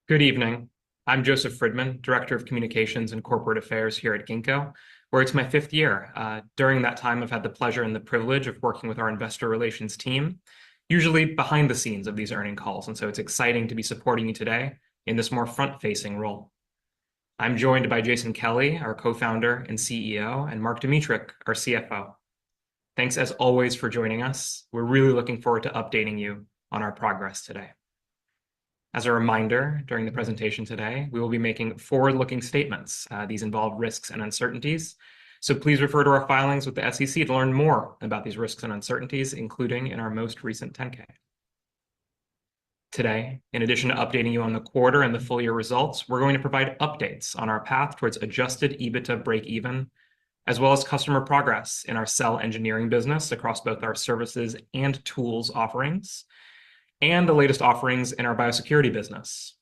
Good evening. I'm Joseph Fridman, Director of Communications and Corporate Affairs here at Ginkgo, where it's my fifth year. During that time, I've had the pleasure and the privilege of working with our investor relations team, usually behind the scenes of these earning calls, and so it's exciting to be supporting you today in this more front-facing role. I'm joined by Jason Kelly, our co-founder and CEO, and Mark Dimitruk, our CFO. Thanks as always for joining us. We're really looking forward to updating you on our progress today. As a reminder, during the presentation today, we will be making forward-looking statements. These involve risks and uncertainties. So please refer to our filings with the SEC to learn more about these risks and uncertainties, including in our most recent 10K. Today, in addition to updating you on the quarter and the full year results, we're going to provide updates on our path towards adjusted EBITDA break-even, as well as customer progress in our cell engineering business across both our services and tools offerings, and the latest offerings in our biosecurity business.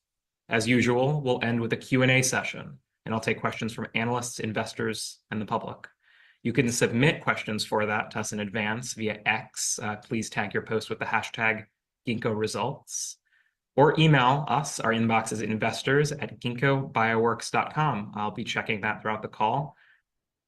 As usual, we'll end with a Q&A session, and I'll take questions from analysts, investors, and the public. You can submit questions for that to us in advance via X. Please tag your post with the hashtag GinkgoResults, or email us. Our inbox is investors@ginkgobioworks.com. I'll be checking that throughout the call.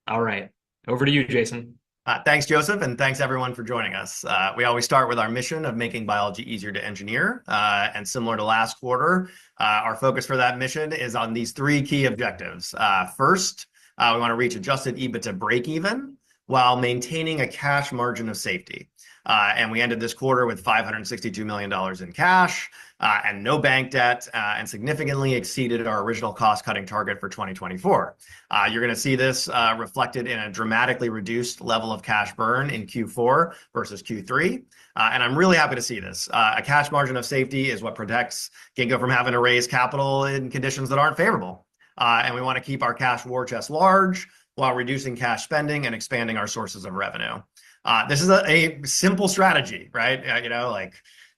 All right, over to you, Jason. Thanks, Joseph, and thanks everyone for joining us. We always start with our mission of making biology easier to engineer. And similar to last quarter, our focus for that mission is on these three key objectives. First, we want to reach adjusted EBITDA break-even while maintaining a cash margin of safety. And we ended this quarter with $562 million in cash and no bank debt, and significantly exceeded our original cost-cutting target for 2024. You're going to see this reflected in a dramatically reduced level of cash burn in Q4 versus Q3. And I'm really happy to see this. A cash margin of safety is what protects Ginkgo from having to raise capital in conditions that aren't favorable. And we want to keep our cash war chest large while reducing cash spending and expanding our sources of revenue. This is a simple strategy, right?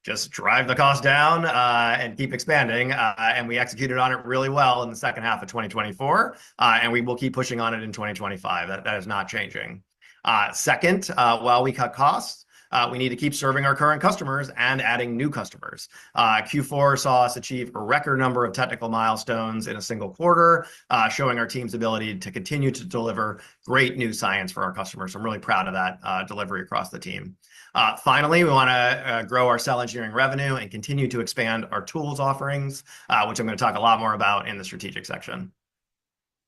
Just drive the cost down and keep expanding. And we executed on it really well in the second half of 2024. And we will keep pushing on it in 2025. That is not changing. Second, while we cut costs, we need to keep serving our current customers and adding new customers. Q4 saw us achieve a record number of technical milestones in a single quarter, showing our team's ability to continue to deliver great new science for our customers. I'm really proud of that delivery across the team. Finally, we want to grow our cell engineering revenue and continue to expand our tools offerings, which I'm going to talk a lot more about in the strategic section.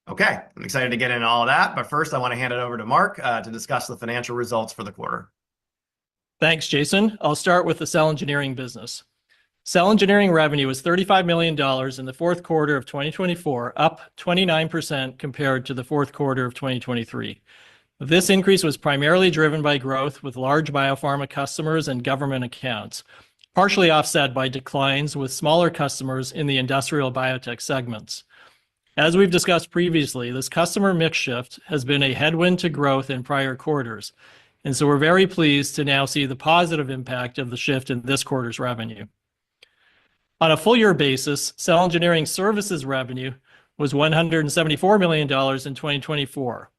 Okay, I'm excited to get into all of that, but first I want to hand it over to Mark to discuss the financial results for the quarter. Thanks, Jason. I'll start with the cell engineering business. Cell engineering revenue was $35 million in the fourth quarter of 2024, up 29% compared to the fourth quarter of 2023. This increase was primarily driven by growth with large biopharma customers and government accounts, partially offset by declines with smaller customers in the industrial biotech segments. As we've discussed previously, this customer mix shift has been a headwind to growth in prior quarters, and so we're very pleased to now see the positive impact of the shift in this quarter's revenue. On a full year basis, cell engineering services revenue was $174 million in 2024.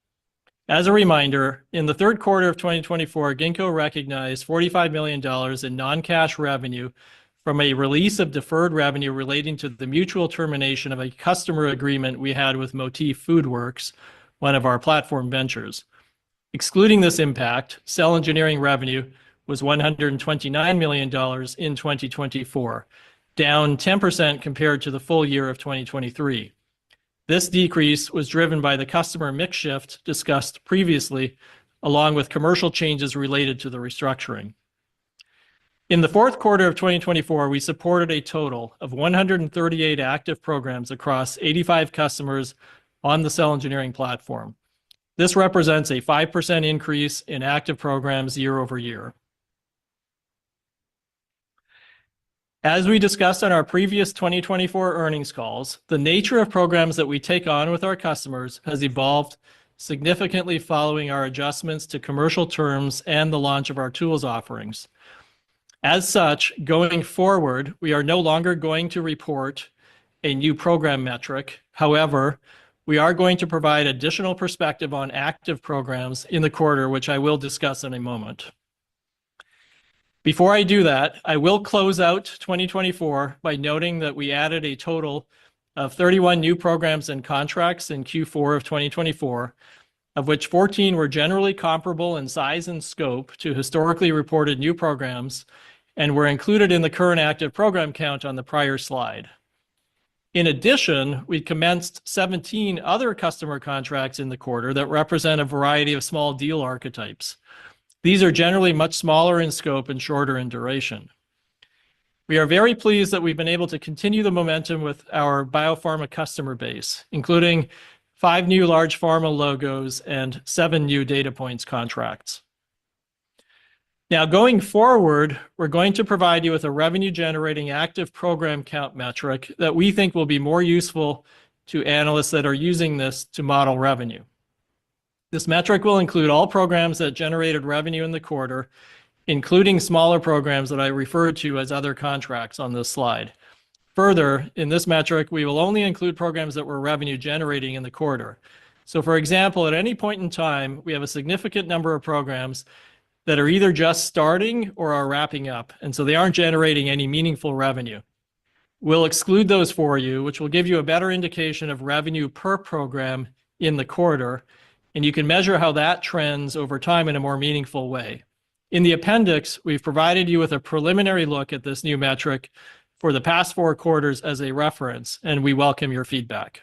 As a reminder, in the third quarter of 2024, Ginkgo recognized $45 million in non-cash revenue from a release of deferred revenue relating to the mutual termination of a customer agreement we had with Motif Foodworks, one of our platform ventures. Excluding this impact, cell engineering revenue was $129 million in 2024, down 10% compared to the full year of 2023. This decrease was driven by the customer mix shift discussed previously, along with commercial changes related to the restructuring. In the fourth quarter of 2024, we supported a total of 138 active programs across 85 customers on the cell engineering platform. This represents a 5% increase in active programs year over year. As we discussed on our previous 2024 earnings calls, the nature of programs that we take on with our customers has evolved significantly following our adjustments to commercial terms and the launch of our tools offerings. As such, going forward, we are no longer going to report a new program metric. However, we are going to provide additional perspective on active programs in the quarter, which I will discuss in a moment. Before I do that, I will close out 2024 by noting that we added a total of 31 new programs and contracts in Q4 of 2024, of which 14 were generally comparable in size and scope to historically reported new programs and were included in the current active program count on the prior slide. In addition, we commenced 17 other customer contracts in the quarter that represent a variety of small deal archetypes. These are generally much smaller in scope and shorter in duration. We are very pleased that we've been able to continue the momentum with our biopharma customer base, including 5 new large pharma logos and 7 new data points contracts. Now, going forward, we're going to provide you with a revenue-generating active program count metric that we think will be more useful to analysts that are using this to model revenue. This metric will include all programs that generated revenue in the quarter, including smaller programs that I referred to as other contracts on this slide. Further, in this metric, we will only include programs that were revenue-generating in the quarter. So, for example, at any point in time, we have a significant number of programs that are either just starting or are wrapping up, and so they aren't generating any meaningful revenue. We'll exclude those for you, which will give you a better indication of revenue per program in the quarter, and you can measure how that trends over time in a more meaningful way. In the appendix, we've provided you with a preliminary look at this new metric for the past 4 quarters as a reference, and we welcome your feedback.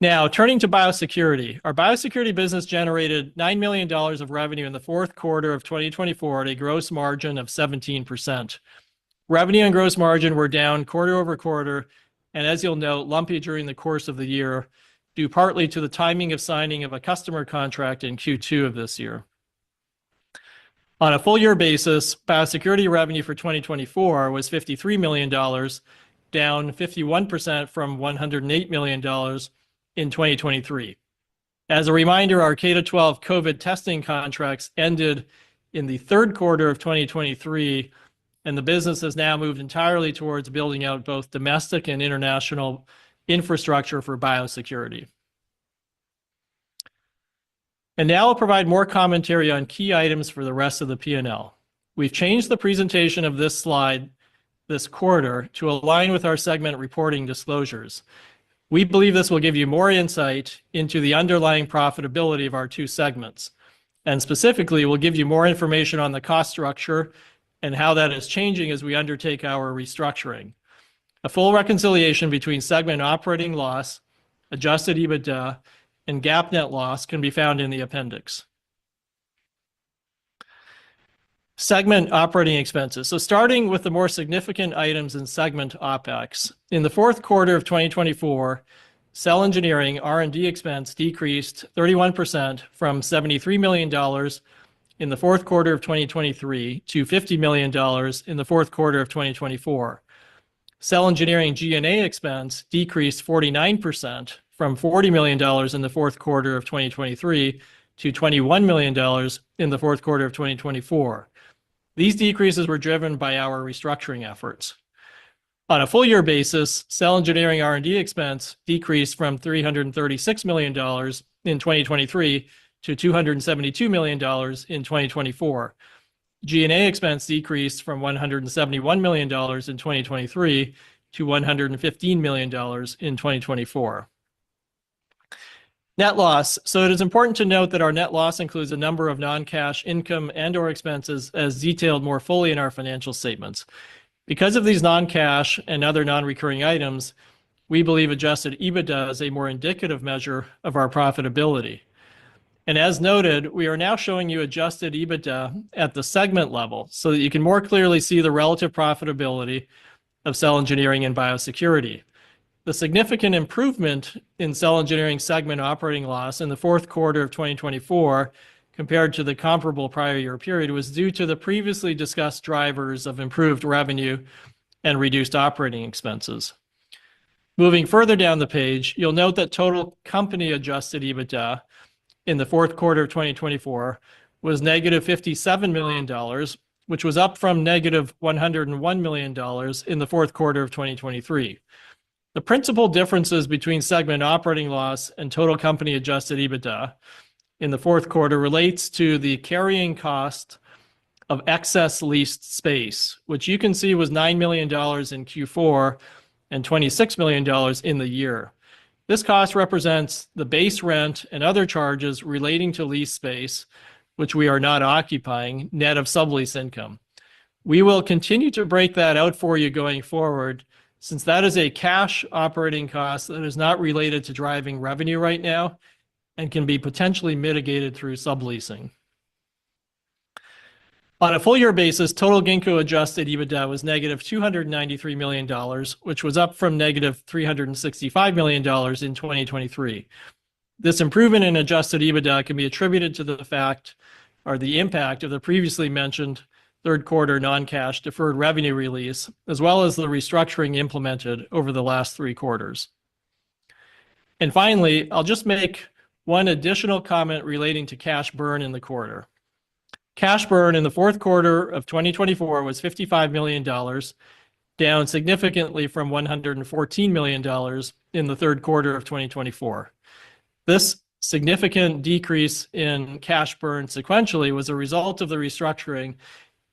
Now, turning to biosecurity, our biosecurity business generated $9 million of revenue in the fourth quarter of 2024 at a gross margin of 17%. Revenue and gross margin were down quarter over quarter, and as you'll note, lumpy during the course of the year, due partly to the timing of signing of a customer contract in Q2 of this year. On a full year basis, biosecurity revenue for 2024 was $53 million, down 51% from $108 million in 2023. As a reminder, our K-12 COVID testing contracts ended in the third quarter of 2023, and the business has now moved entirely towards building out both domestic and international infrastructure for biosecurity. And now I'll provide more commentary on key items for the rest of the P&L. We've changed the presentation of this slide this quarter to align with our segment reporting disclosures. We believe this will give you more insight into the underlying profitability of our 2 segments, and specifically will give you more information on the cost structure and how that is changing as we undertake our restructuring. A full reconciliation between segment operating loss, adjusted EBITDA, and GAAP net loss can be found in the appendix. Segment operating expenses. So starting with the more significant items in segment OpEx. In the fourth quarter of 2024, cell engineering R&D expense decreased 31% from $73 million in the fourth quarter of 2023 to $50 million in the fourth quarter of 2024. Cell engineering G&A expense decreased 49% from $40 million in the fourth quarter of 2023 to $21 million in the fourth quarter of 2024. These decreases were driven by our restructuring efforts. On a full year basis, cell engineering R&D expense decreased from $336 million in 2023 to $272 million in 2024. G&A expense decreased from $171 million in 2023 to $115 million in 2024. Net loss. So it is important to note that our net loss includes a number of non-cash income and/or expenses as detailed more fully in our financial statements. Because of these non-cash and other non-recurring items, we believe adjusted EBITDA is a more indicative measure of our profitability. And as noted, we are now showing you adjusted EBITDA at the segment level so that you can more clearly see the relative profitability of cell engineering and biosecurity. The significant improvement in cell engineering segment operating loss in the fourth quarter of 2024 compared to the comparable prior year period was due to the previously discussed drivers of improved revenue and reduced operating expenses. Moving further down the page, you'll note that total company adjusted EBITDA in the fourth quarter of 2024 was negative $57 million, which was up from negative $101 million in the fourth quarter of 2023. The principal differences between segment operating loss and total company adjusted EBITDA in the fourth quarter relates to the carrying cost of excess leased space, which you can see was $9 million in Q4 and $26 million in the year. This cost represents the base rent and other charges relating to lease space, which we are not occupying, net of sublease income. We will continue to break that out for you going forward, since that is a cash operating cost that is not related to driving revenue right now and can be potentially mitigated through subleasing. On a full year basis, total Ginkgo adjusted EBITDA was negative $293 million, which was up from negative $365 million in 2023. This improvement in adjusted EBITDA can be attributed to the fact or the impact of the previously mentioned third quarter non-cash deferred revenue release, as well as the restructuring implemented over the last 3 quarters. And finally, I'll just make one additional comment relating to cash burn in the quarter. Cash burn in the fourth quarter of 2024 was $55 million, down significantly from $114 million in the third quarter of 2024. This significant decrease in cash burn sequentially was a result of the restructuring,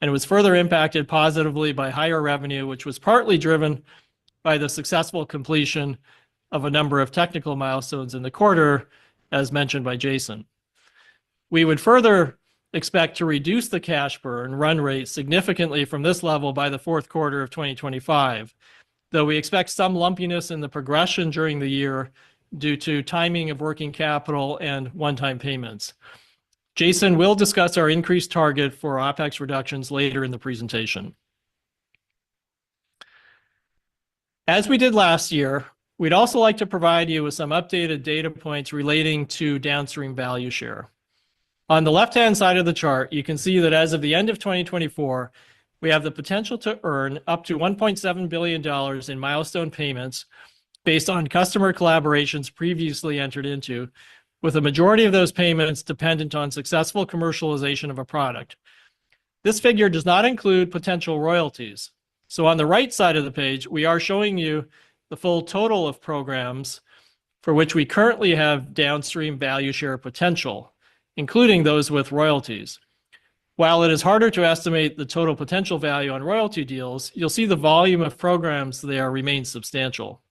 and it was further impacted positively by higher revenue, which was partly driven by the successful completion of a number of technical milestones in the quarter, as mentioned by Jason. We would further expect to reduce the cash burn run rate significantly from this level by the fourth quarter of 2025, though we expect some lumpiness in the progression during the year due to timing of working capital and one-time payments. Jason will discuss our increased target for OpEx reductions later in the presentation. As we did last year, we'd also like to provide you with some updated data points relating to downstream value share. On the left-hand side of the chart, you can see that as of the end of 2024, we have the potential to earn up to $1.7 billion in milestone payments based on customer collaborations previously entered into, with a majority of those payments dependent on successful commercialization of a product. This figure does not include potential royalties. So on the right side of the page, we are showing you the full total of programs for which we currently have downstream value share potential, including those with royalties. While it is harder to estimate the total potential value on royalty deals, you'll see the volume of programs there remains substantial.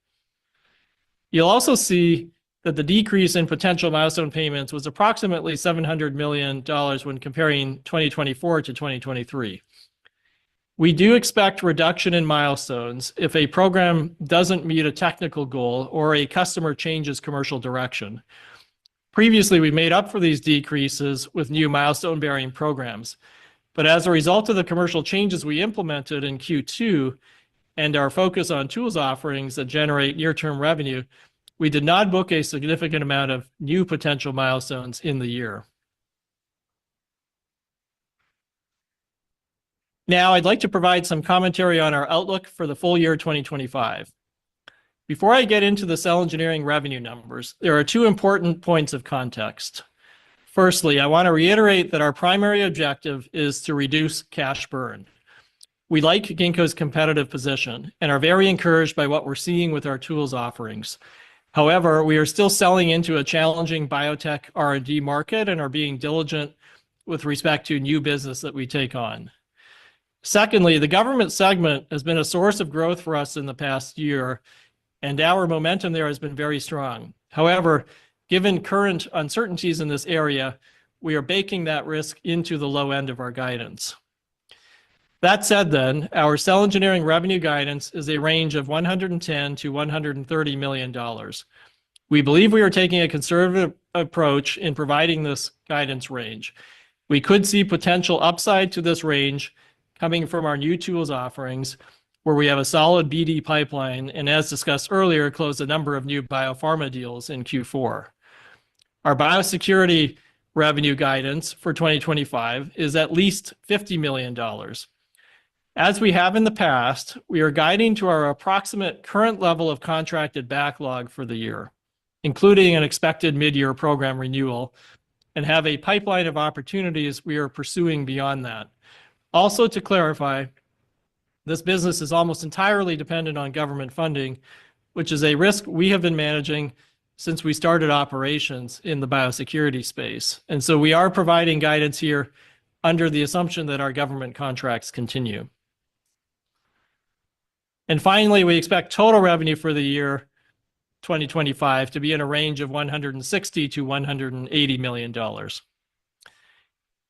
You'll also see that the decrease in potential milestone payments was approximately $700 million when comparing 2024 to 2023. We do expect reduction in milestones if a program doesn't meet a technical goal or a customer changes commercial direction. Previously, we made up for these decreases with new milestone-bearing programs. But as a result of the commercial changes we implemented in Q2 and our focus on tools offerings that generate near-term revenue, we did not book a significant amount of new potential milestones in the year. Now, I'd like to provide some commentary on our outlook for the full year 2025. Before I get into the cell engineering revenue numbers, there are 2 important points of context. Firstly, I want to reiterate that our primary objective is to reduce cash burn. We like Ginkgo's competitive position and are very encouraged by what we're seeing with our tools offerings. However, we are still selling into a challenging biotech R&D market and are being diligent with respect to new business that we take on. Secondly, the government segment has been a source of growth for us in the past year, and our momentum there has been very strong. However, given current uncertainties in this area, we are baking that risk into the low end of our guidance. That said, then, our cell engineering revenue guidance is a range of $110 to $130 million. We believe we are taking a conservative approach in providing this guidance range. We could see potential upside to this range coming from our new tools offerings, where we have a solid BD pipeline and, as discussed earlier, closed a number of new biopharma deals in Q4. Our biosecurity revenue guidance for 2025 is at least $50 million. As we have in the past, we are guiding to our approximate current level of contracted backlog for the year, including an expected mid-year program renewal, and have a pipeline of opportunities we are pursuing beyond that. Also, to clarify, this business is almost entirely dependent on government funding, which is a risk we have been managing since we started operations in the biosecurity space. And so we are providing guidance here under the assumption that our government contracts continue. And finally, we expect total revenue for the year 2025 to be in a range of $160 to $180 million.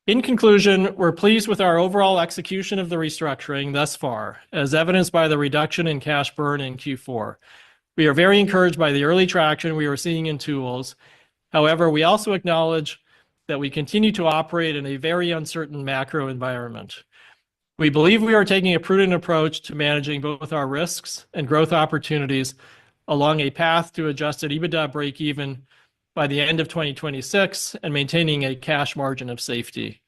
In conclusion, we're pleased with our overall execution of the restructuring thus far, as evidenced by the reduction in cash burn in Q4. We are very encouraged by the early traction we are seeing in tools. However, we also acknowledge that we continue to operate in a very uncertain macro environment. We believe we are taking a prudent approach to managing both our risks and growth opportunities along a path to adjusted EBITDA break-even by the end of 2026 and maintaining a cash margin of safety.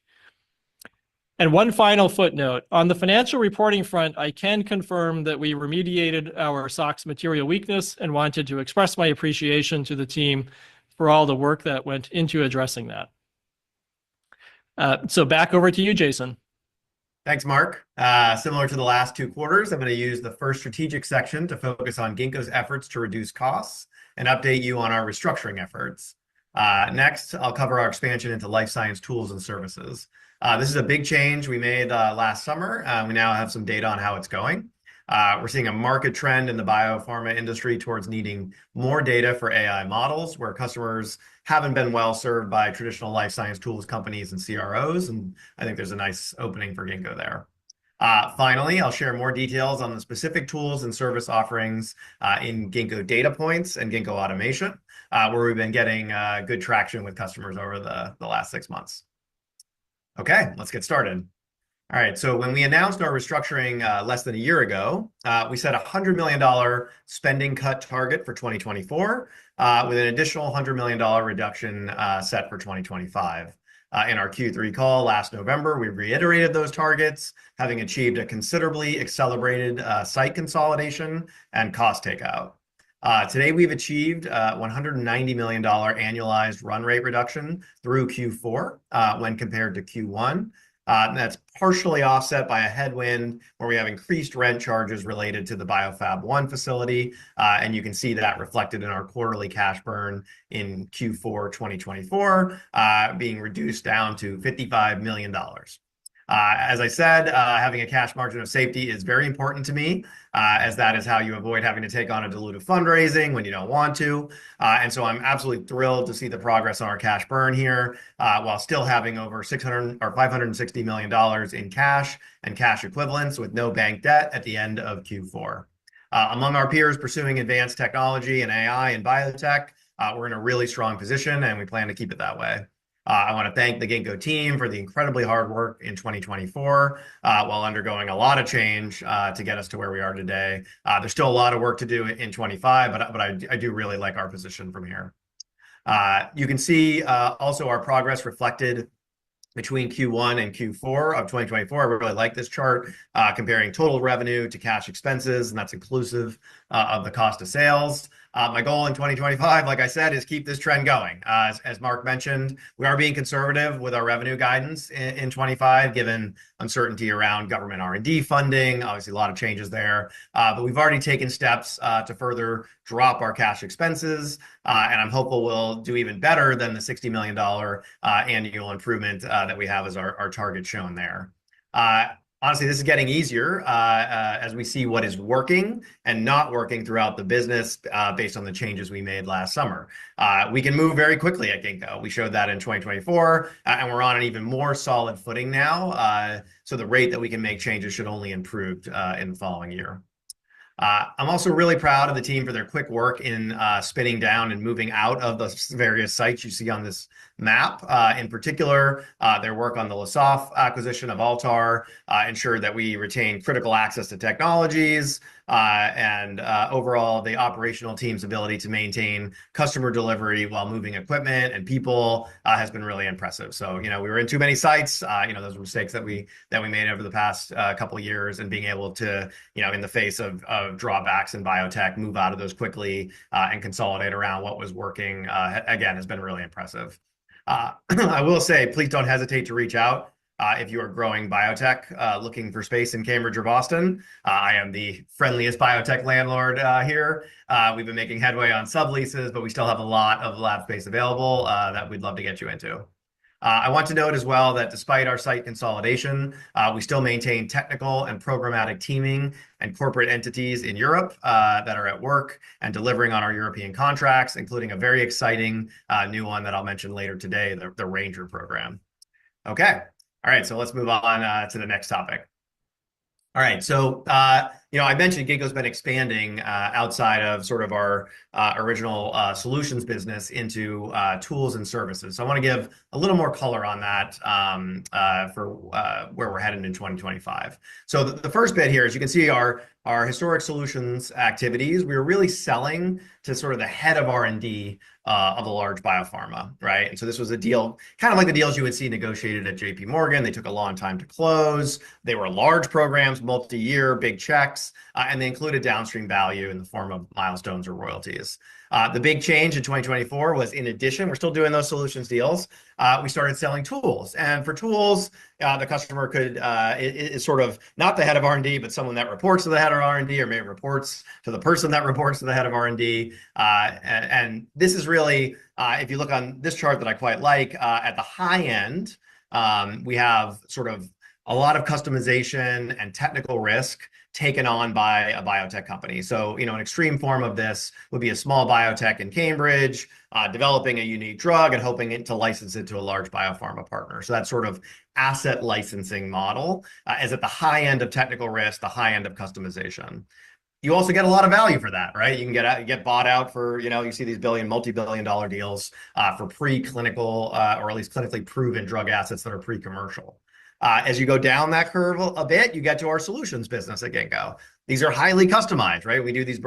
And one final footnote. On the financial reporting front, I can confirm that we remediated our SOX material weakness and wanted to express my appreciation to the team for all the work that went into addressing that. So back over to you, Jason. Thanks, Mark. Similar to the last 2 quarters, I'm going to use the first strategic section to focus on Ginkgo's efforts to reduce costs and update you on our restructuring efforts. Next, I'll cover our expansion into life science tools and services. This is a big change we made last summer. We now have some data on how it's going. We're seeing a market trend in the biopharma industry towards needing more data for AI models, where customers haven't been well served by traditional life science tools companies and CROs, and I think there's a nice opening for Ginkgo there. Finally, I'll share more details on the specific tools and service offerings in Ginkgo Data Points and Ginkgo Automation, where we've been getting good traction with customers over the last 6 months. Okay, let's get started. All right, so when we announced our restructuring less than a year ago, we set a $100 million spending cut target for 2024, with an additional $100 million reduction set for 2025. In our Q3 call last November, we reiterated those targets, having achieved a considerably accelerated site consolidation and cost takeout. Today, we've achieved $190 million annualized run rate reduction through Q4 when compared to Q1. That's partially offset by a headwind where we have increased rent charges related to the BioFab 1 facility, and you can see that reflected in our quarterly cash burn in Q4 2024, being reduced down to $55 million. As I said, having a cash margin of safety is very important to me, as that is how you avoid having to take on a dilutive fundraising when you don't want to. And so I'm absolutely thrilled to see the progress on our cash burn here, while still having over $560 million in cash and cash equivalents with no bank debt at the end of Q4. Among our peers pursuing advanced technology and AI and biotech, we're in a really strong position, and we plan to keep it that way. I want to thank the Ginkgo team for the incredibly hard work in 2024, while undergoing a lot of change to get us to where we are today. There's still a lot of work to do in 25, but I do really like our position from here. You can see also our progress reflected between Q1 and Q4 of 2024. I really like this chart, comparing total revenue to cash expenses, and that's inclusive of the cost of sales. My goal in 2025, like I said, is keep this trend going. As Mark mentioned, we are being conservative with our revenue guidance in 25, given uncertainty around government R&D funding. Obviously, a lot of changes there. But we've already taken steps to further drop our cash expenses, and I'm hopeful we'll do even better than the $60 million annual improvement that we have as our target shown there. Honestly, this is getting easier as we see what is working and not working throughout the business based on the changes we made last summer. We can move very quickly at Ginkgo. We showed that in 2024, and we're on an even more solid footing now. So the rate that we can make changes should only improve in the following year. I'm also really proud of the team for their quick work in spinning down and moving out of the various sites you see on this map. In particular, their work on the Lesoff acquisition of Altar ensured that we retain critical access to technologies, and overall, the operational team's ability to maintain customer delivery while moving equipment and people has been really impressive. So, we were in too many sites. Those were mistakes that we made over the past couple of years, and being able to, in the face of drawbacks in biotech, move out of those quickly and consolidate around what was working, again, has been really impressive. I will say, please don't hesitate to reach out If you are growing biotech, looking for space in Cambridge or Boston, I am the friendliest biotech landlord here. We've been making headway on subleases, but we still have a lot of lab space available that we'd love to get you into. I want to note as well that despite our site consolidation, we still maintain technical and programmatic teaming and corporate entities in Europe that are at work and delivering on our European contracts, including a very exciting new one that I'll mention later today, the Ranger program. Okay. All right. So let's move on to the next topic. All right. So, I mentioned Ginkgo's been expanding outside of sort of our original solutions business into tools and services. So I want to give a little more color on that for where we're headed in 2025. So the first bit here is you can see our historic solutions activities. We were really selling to sort of the head of R&D of a large biopharma, right? And so this was a deal, kind of like the deals you would see negotiated at JP Morgan. They took a long time to close. They were large programs, multi-year, big checks, and they included downstream value in the form of milestones or royalties. The big change in 2024 was, in addition, we're still doing those solutions deals. We started selling tools. And for tools, the customer could, is sort of not the head of R&D, but someone that reports to the head of R&D, or maybe reports to the person that reports to the head of R&D. And this is really, if you look on this chart that I quite like, at the high end, we have sort of a lot of customization and technical risk taken on by a biotech company. So, an extreme form of this would be a small biotech in Cambridge developing a unique drug and hoping to license it to a large biopharma partner. So that sort of asset licensing model is at the high end of technical risk, the high end of customization. You also get a lot of value for that, right? You can get bought out for, you see these multi-billion-dollar deals for preclinical or at least clinically proven drug assets that are pre-commercial. As you go down that curve a bit, you get to our solutions business at Ginkgo. These are highly customized, right? We do these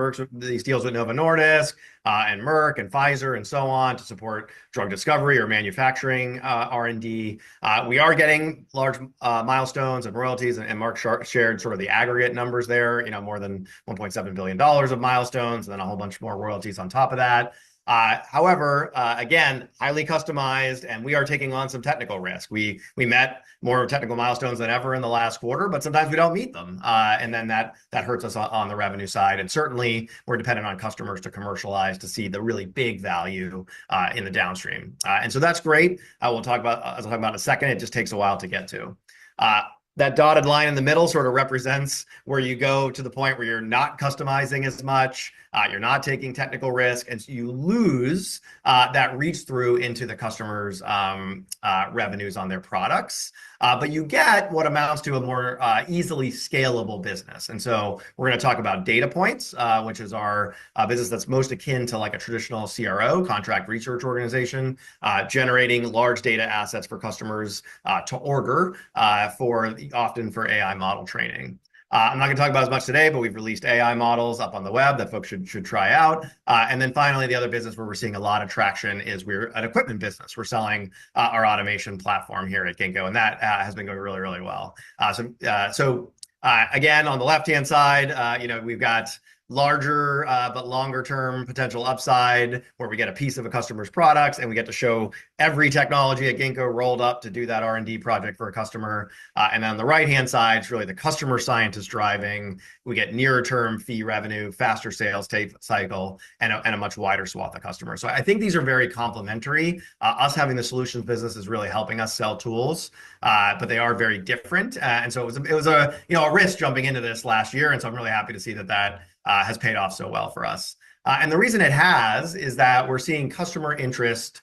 deals with Novo Nordisk and Merck and Pfizer and so on to support drug discovery or manufacturing R&D. We are getting large milestones and royalties, and Mark shared sort of the aggregate numbers there, more than $1.7 billion of milestones, and then a whole bunch more royalties on top of that. However, again, highly customized, and we are taking on some technical risk. We met more technical milestones than ever in the last quarter, but sometimes we don't meet them. And then that hurts us on the revenue side. And certainly we're dependent on customers to commercialize to see the really big value in the downstream. And so that's great. As I'll talk about in a second, it just takes a while to get to. That dotted line in the middle sort of represents where you go to the point where you're not customizing as much, you're not taking technical risk, and so you lose that reach through into the customer's revenues on their products. But you get what amounts to a more easily scalable business. And so we're going to talk about Data Points, which is our business that's most akin to like a traditional CRO, contract research organization, generating large data assets for customers to order often for AI model training. I'm not going to talk about as much today, but we've released AI models up on the web that folks should try out. And then finally, the other business where we're seeing a lot of traction is we're an equipment business. We're selling our automation platform here at Ginkgo, and that has been going really, really well. So again, on the left-hand side, we've got larger but longer term potential upside where we get a piece of a customer's products and we get to show every technology at Ginkgo rolled up to do that R&D project for a customer. And then on the right-hand side, it's really the customer scientist driving. We get nearer term fee revenue, faster sales cycle, and a much wider swath of customers. So I think these are very complementary. Us having the solutions business is really helping us sell tools, but they are very different. And so it was a risk jumping into this last year. And so I'm really happy to see that has paid off so well for us. And the reason it has is that we're seeing customer interest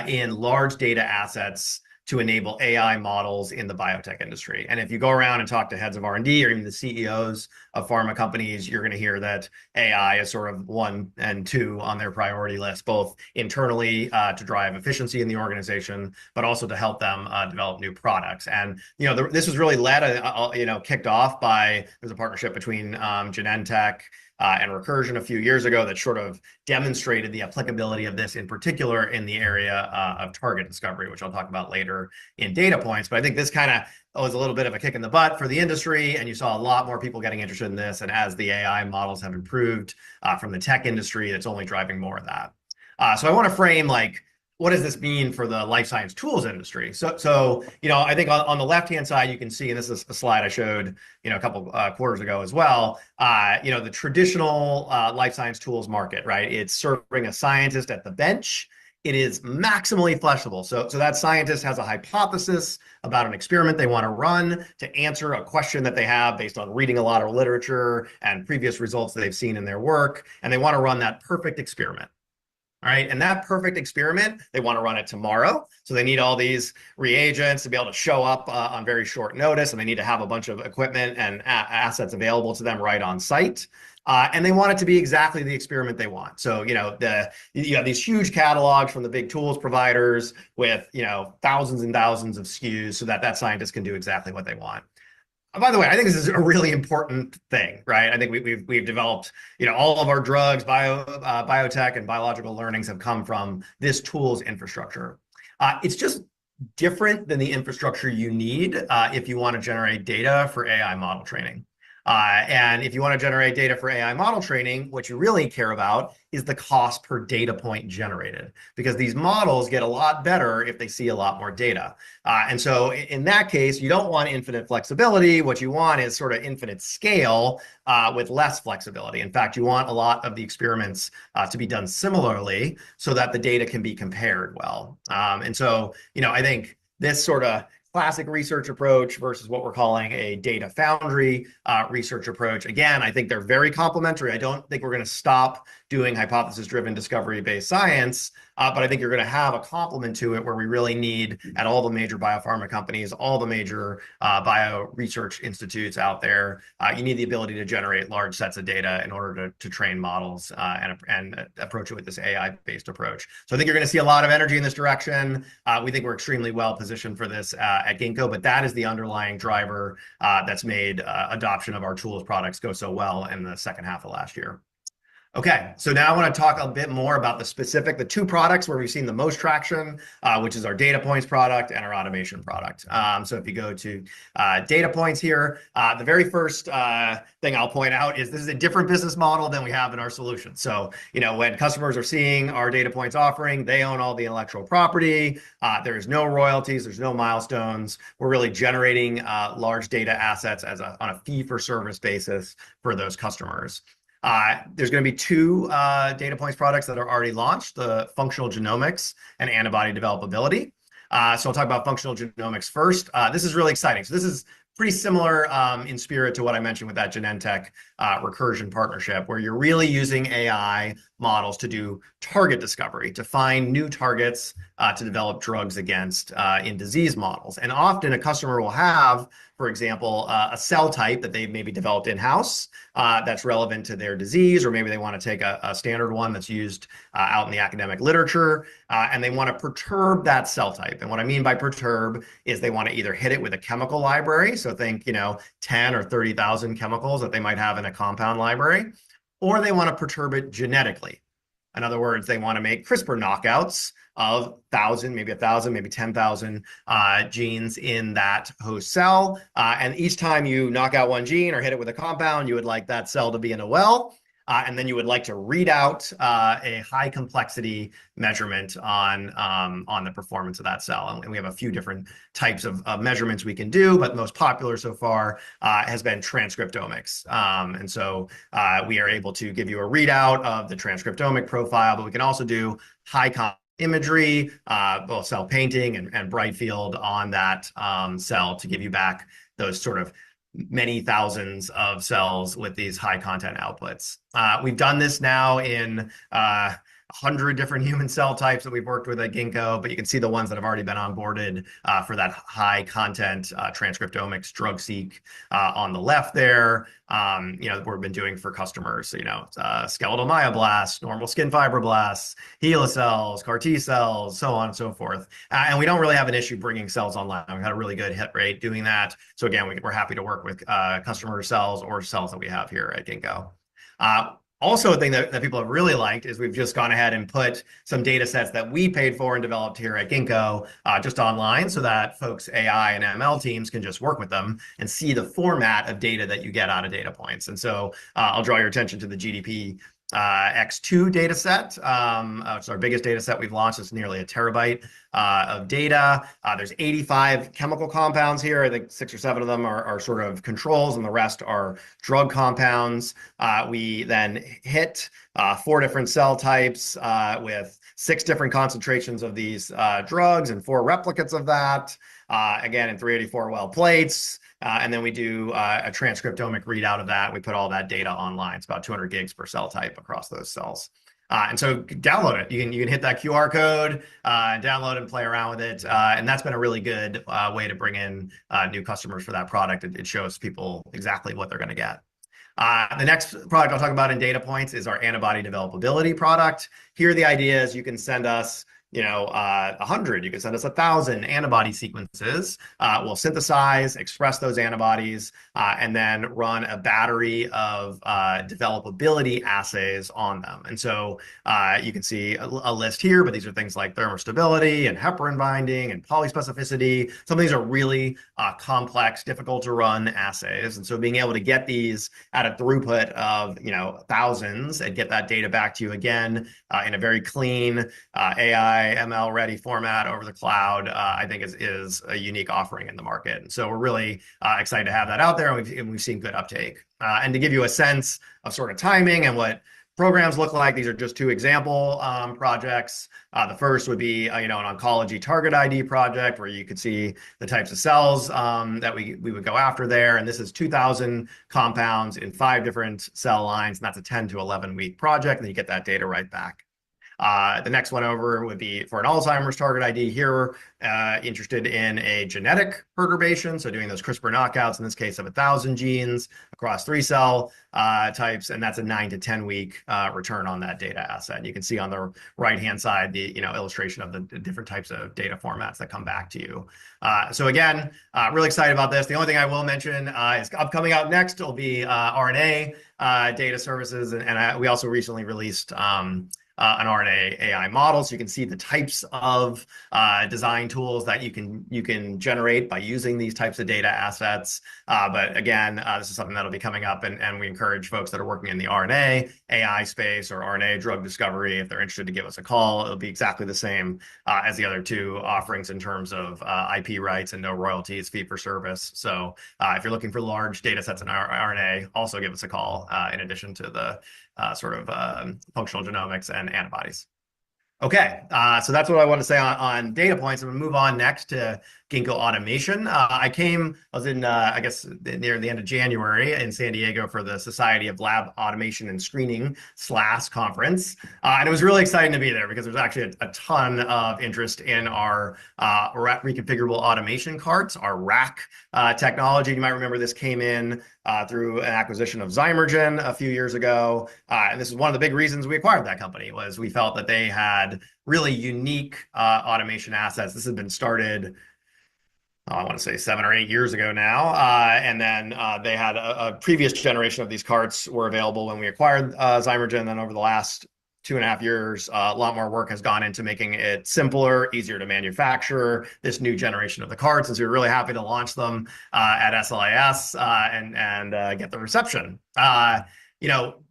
in large data assets to enable AI models in the biotech industry. And if you go around and talk to heads of R&D or even the CEOs of pharma companies, you're going to hear that AI is sort of 1 and 2 on their priority list, both internally to drive efficiency in the organization, but also to help them develop new products. And this was really kicked off by there's a partnership between Genentech and Recursion a few years ago that sort of demonstrated the applicability of this in particular in the area of target discovery, which I'll talk about later in Data Points. But I think this kind of was a little bit of a kick in the butt for the industry, and you saw a lot more people getting interested in this. And as the AI models have improved from the tech industry, it's only driving more of that. So I want to frame what does this mean for the life science tools industry? So I think on the left-hand side, you can see, and this is a slide I showed, a couple quarters ago as well, the traditional life science tools market, right? It's serving a scientist at the bench. It is maximally flexible. So that scientist has a hypothesis about an experiment they want to run to answer a question that they have based on reading a lot of literature and previous results that they've seen in their work, and they want to run that perfect experiment. All right. And that perfect experiment, they want to run it tomorrow. So they need all these reagents to be able to show up on very short notice. And they need to have a bunch of equipment and assets available to them right on site. And they want it to be exactly the experiment they want. So, you have these huge catalogs from the big tools providers with, thousands and thousands of SKUs so that scientist can do exactly what they want. By the way, I think this is a really important thing, right? I think we've developed, all of our drugs, biotech, and biological learnings have come from this tools infrastructure. It's just different than the infrastructure you need if you want to generate data for AI model training. And if you want to generate data for AI model training, what you really care about is the cost per data point generated, because these models get a lot better if they see a lot more data. And so in that case, you don't want infinite flexibility. What you want is sort of infinite scale with less flexibility. In fact, you want a lot of the experiments to be done similarly so that the data can be compared well. And so, I think this sort of classic research approach versus what we're calling a data foundry research approach. Again, I think they're very complementary. I don't think we're going to stop doing hypothesis-driven discovery-based science, but I think you're going to have a complement to it where we really need, at all the major biopharma companies, all the major bio research institutes out there, you need the ability to generate large sets of data in order to train models and approach it with this AI-based approach. So I think you're going to see a lot of energy in this direction. We think we're extremely well positioned for this at Ginkgo, but that is the underlying driver that's made adoption of our tools products go so well in the second half of last year. Okay, so now I want to talk a bit more about the two products where we've seen the most traction, which is our data points product and our automation product. So if you go to data points here, the very first thing I'll point out is this is a different business model than we have in our solution. So, when customers are seeing our data points offering, they own all the intellectual property. There's no royalties, there's no milestones. We're really generating large data assets on a fee-for-service basis for those customers. There's going to be two data points products that are already launched, the functional genomics and antibody developability. So I'll talk about functional genomics first. This is really exciting. So this is pretty similar in spirit to what I mentioned with that Genentech Recursion partnership, where you're really using AI models to do target discovery, to find new targets to develop drugs against in disease models. And often a customer will have, for example, a cell type that they've maybe developed in-house that's relevant to their disease, or maybe they want to take a standard one that's used out in the academic literature, and they want to perturb that cell type. And what I mean by perturb is they want to either hit it with a chemical library, so think 10 or 30,000 chemicals that they might have in a compound library, or they want to perturb it genetically. In other words, they want to make CRISPR knockouts of 1,000, maybe 1,000, maybe 10,000 genes in that host cell. And each time you knock out one gene or hit it with a compound, you would like that cell to be in a well. And then you would like to read out a high complexity measurement on the performance of that cell. And we have a few different types of measurements we can do, but most popular so far has been transcriptomics. And so we are able to give you a readout of the transcriptomic profile, but we can also do high imagery, both cell painting and bright field on that cell to give you back those sort of many thousands of cells with these high content outputs. We've done this now in 100 different human cell types that we've worked with at Ginkgo, but you can see the ones that have already been onboarded for that high content transcriptomics drug-seq on the left there. We've been doing for customers, skeletal myoblasts, normal skin fibroblasts, HeLa cells, CAR T cells, so on and so forth. And we don't really have an issue bringing cells online. We've had a really good hit rate doing that. So again, we're happy to work with customer cells or cells that we have here at Ginkgo. Also, a thing that people have really liked is we've just gone ahead and put some data sets that we paid for and developed here at Ginkgo just online so that folks, AI and ML teams can just work with them and see the format of data that you get out of data points. And so I'll draw your attention to the GDP X2 data set. It's our biggest data set we've launched. It's nearly a terabyte of data. There's 85 chemical compounds here. I think 6 or 7 of them are sort of controls, and the rest are drug compounds. We then hit 4 different cell types with 6 different concentrations of these drugs and 4 replicates of that. Again, in 384 well plates. And then we do a transcriptomic readout of that. We put all that data online. It's about 200 gigs per cell type across those cells. And so download it. You can hit that QR code, download and play around with it. And that's been a really good way to bring in new customers for that product. It shows people exactly what they're going to get. The next product I'll talk about in data points is our antibody developability product. Here, the idea is you can send us 100, you can send us 1,000 antibody sequences. We'll synthesize, express those antibodies, and then run a battery of developability assays on them. And so you can see a list here, but these are things like thermostability and heparin binding and polyspecificity. Some of these are really complex, difficult to run assays. And so being able to get these at a throughput of thousands and get that data back to you again in a very clean AI ML ready format over the cloud, I think is a unique offering in the market. And so we're really excited to have that out there, and we've seen good uptake. And to give you a sense of sort of timing and what programs look like, these are just 2 example projects. The first would be an oncology target ID project where you could see the types of cells that we would go after there. And this is 2,000 compounds in 5 different cell lines, and that's a 10 to 11 week project, and you get that data right back. The next one over would be for an Alzheimer's target ID. Here, interested in a genetic perturbation, so doing those CRISPR knockouts, in this case of 1,000 genes across 3 cell types, and that's a 9 to 10 week return on that data asset. And you can see on the right-hand side the illustration of the different types of data formats that come back to you. So again, really excited about this. The only thing I will mention is upcoming out next will be RNA data services, and we also recently released an RNA AI model, so you can see the types of design tools that you can generate by using these types of data assets. But again, this is something that'll be coming up, and we encourage folks that are working in the RNA AI space or RNA drug discovery, if they're interested, to give us a call. It'll be exactly the same as the other 2 offerings in terms of IP rights and no royalties, fee for service. So if you're looking for large data sets in RNA, also give us a call in addition to the functional genomics and antibodies. Okay, so that's what I want to say on data points. I'm going to move on next to Ginkgo Automation. I was in, I guess, near the end of January in San Diego for the Society of Lab Automation and Screening SLAS conference. And it was really exciting to be there because there's actually a ton of interest in our reconfigurable automation carts, our rack technology. You might remember this came in through an acquisition of Zymergen a few years ago. And this is one of the big reasons we acquired that company, was we felt that they had really unique automation assets. This had been started, I want to say 7 or 8 years ago now. And then they had a previous generation of these carts were available when we acquired Zymergen. And then over the last 2.5 years, a lot more work has gone into making it simpler, easier to manufacture this new generation of the carts. And so we're really happy to launch them at SLAS and get the reception.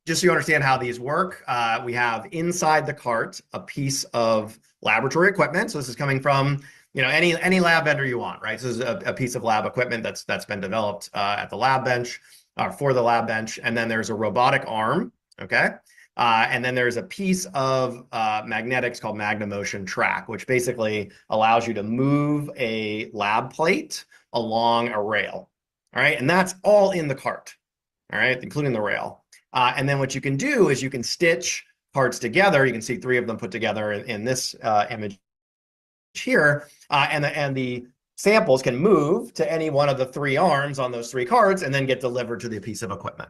Just so you understand how these work, we have inside the cart a piece of laboratory equipment. So this is coming from any lab vendor you want, right? So this is a piece of lab equipment that's been developed at the lab bench or for the lab bench. And then there's a robotic arm, okay? And then there's a piece of magnetics called MagneMotion track, which basically allows you to move a lab plate along a rail, all right? And that's all in the cart, all right, including the rail. And then what you can do is you can stitch parts together. You can see 3 of them put together in this image here, and the samples can move to any one of the 3 arms on those 3 carts and then get delivered to the piece of equipment,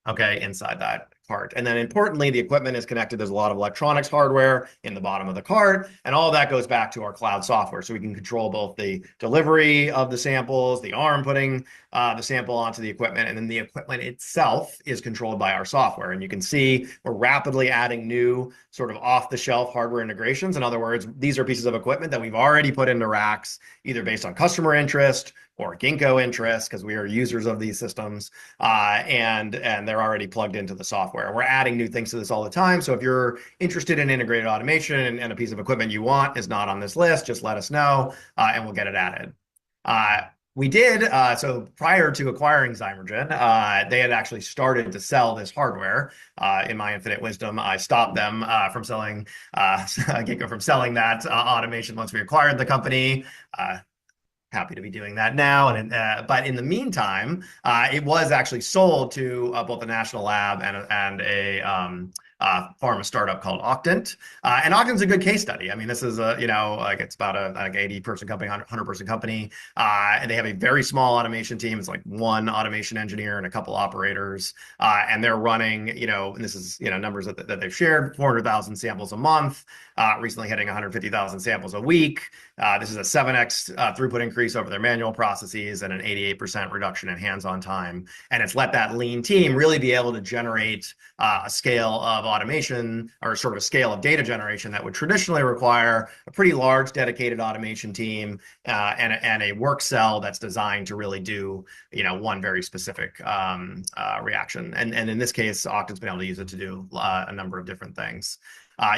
okay, inside that cart. And then importantly, the equipment is connected. There's a lot of electronics hardware in the bottom of the cart, and all that goes back to our cloud software. So we can control both the delivery of the samples, the arm putting the sample onto the equipment, and then the equipment itself is controlled by our software. And you can see we're rapidly adding new sort of off-the-shelf hardware integrations. In other words, these are pieces of equipment that we've already put into racks, either based on customer interest or Ginkgo interest because we are users of these systems, and they're already plugged into the software. We're adding new things to this all the time. So if you're interested in integrated automation and a piece of equipment you want is not on this list, just let us know, and we'll get it added. We did, so prior to acquiring Zymergen, they had actually started to sell this hardware. In my infinite wisdom, I stopped them from selling Ginkgo from selling that automation once we acquired the company. Happy to be doing that now. But in the meantime, it was actually sold to both a national lab and a pharma startup called Octant. And Octant's a good case study. I mean, this is like it's about a like 80-person company, 100-person company. And they have a very small automation team. It's like one automation engineer and a couple operators. And they're running, and this is, numbers that they've shared, 400,000 samples a month, recently hitting 150,000 samples a week. This is a 7x throughput increase over their manual processes and an 88% reduction in hands-on time. And it's let that lean team really be able to generate a scale of automation or sort of a scale of data generation that would traditionally require a pretty large dedicated automation team and a work cell that's designed to really do one very specific reaction. And in this case, Octant's been able to use it to do a number of different things.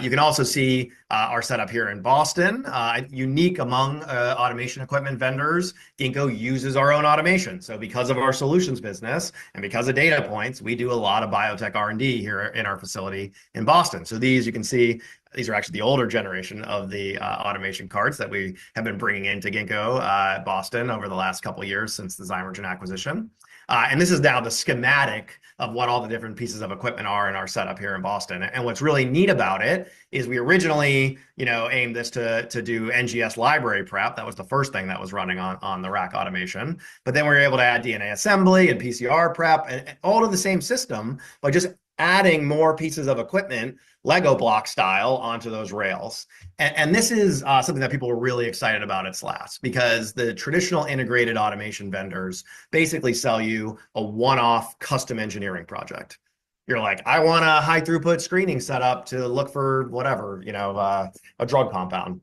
You can also see our setup here in Boston. Unique among automation equipment vendors, Ginkgo uses our own automation. So because of our solutions business and because of data points, we do a lot of biotech R&D here in our facility in Boston. So you can see, these are actually the older generation of the automation carts that we have been bringing into Ginkgo Boston over the last couple of years since the Zymergen acquisition. And this is now the schematic of what all the different pieces of equipment are in our setup here in Boston. And what's really neat about it is we originally, aimed this to do NGS library prep. That was the first thing that was running on the rack automation. But then we were able to add DNA assembly and PCR prep and all to the same system by just adding more pieces of equipment, Lego block style, onto those rails. And this is something that people were really excited about at SLAS, because the traditional integrated automation vendors basically sell you a one-off custom engineering project. You're like, I want a high throughput screening setup to look for whatever, a drug compound.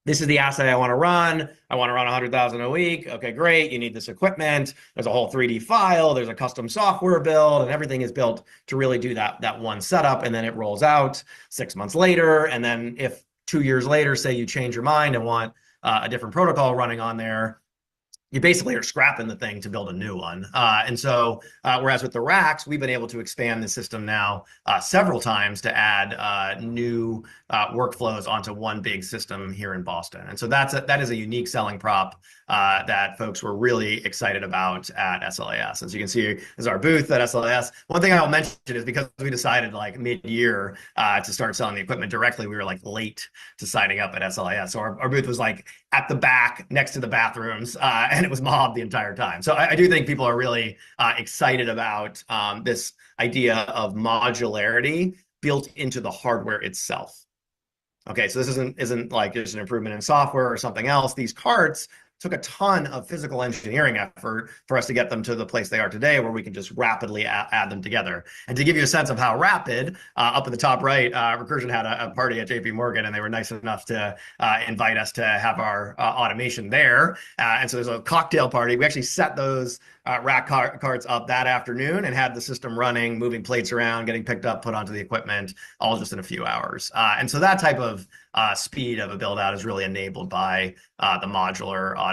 This is the assay I want to run. I want to run 100,000 a week. Okay, great. You need this equipment. There's a whole 3D file. There's a custom software build, and everything is built to really do that one setup. And then it rolls out 6 months later. And then if 2 years later, say you change your mind and want a different protocol running on there, you basically are scrapping the thing to build a new one. And so, whereas with the racks, we've been able to expand the system now several times to add new workflows onto one big system here in Boston. And so that is a unique selling prop that folks were really excited about at SLAS. As you can see, this is our booth at SLAS. One thing I'll mention is because we decided like mid-year to start selling the equipment directly, we were like late to signing up at SLAS. So our booth was like at the back next to the bathrooms, and it was mobbed the entire time. So I do think people are really excited about this idea of modularity built into the hardware itself. Okay, so this isn't like there's an improvement in software or something else. These carts took a ton of physical engineering effort for us to get them to the place they are today, where we can just rapidly add them together. And to give you a sense of how rapid, up at the top right, Recursion had a party at JP Morgan, and they were nice enough to invite us to have our automation there. And so there's a cocktail party. We actually set those rack carts up that afternoon and had the system running, moving plates around, getting picked up, put onto the equipment, all just in a few hours. And so that type of speed of a build out is really enabled by the modular automation.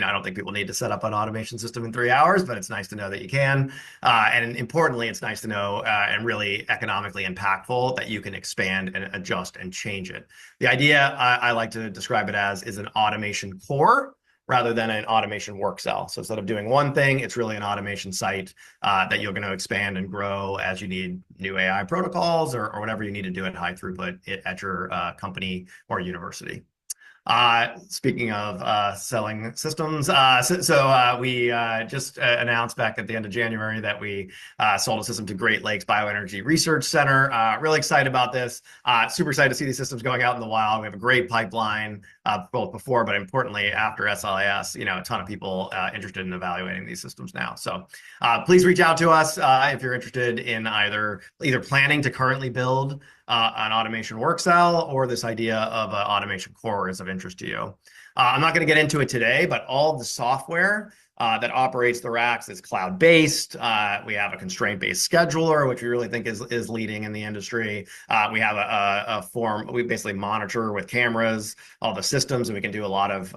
I don't think people need to set up an automation system in 3 hours, but it's nice to know that you can. And importantly, it's nice to know and really economically impactful that you can expand and adjust and change it. The idea I like to describe it as is an automation core rather than an automation work cell. So instead of doing one thing, it's really an automation site that you're going to expand and grow as you need new AI protocols or whatever you need to do at high throughput at your company or university. Speaking of selling systems, we just announced back at the end of January that we sold a system to Great Lakes Bioenergy Research Center. Really excited about this. Super excited to see these systems going out in the wild. We have a great pipeline, both before, but importantly after SLAS. A ton of people interested in evaluating these systems now. So please reach out to us if you're interested in either planning to currently build an automation work cell or this idea of an automation core is of interest to you. I'm not going to get into it today, but all of the software that operates the racks is cloud-based. We have a constraint-based scheduler, which we really think is leading in the industry. We have a form, we basically monitor with cameras all the systems, and we can do a lot of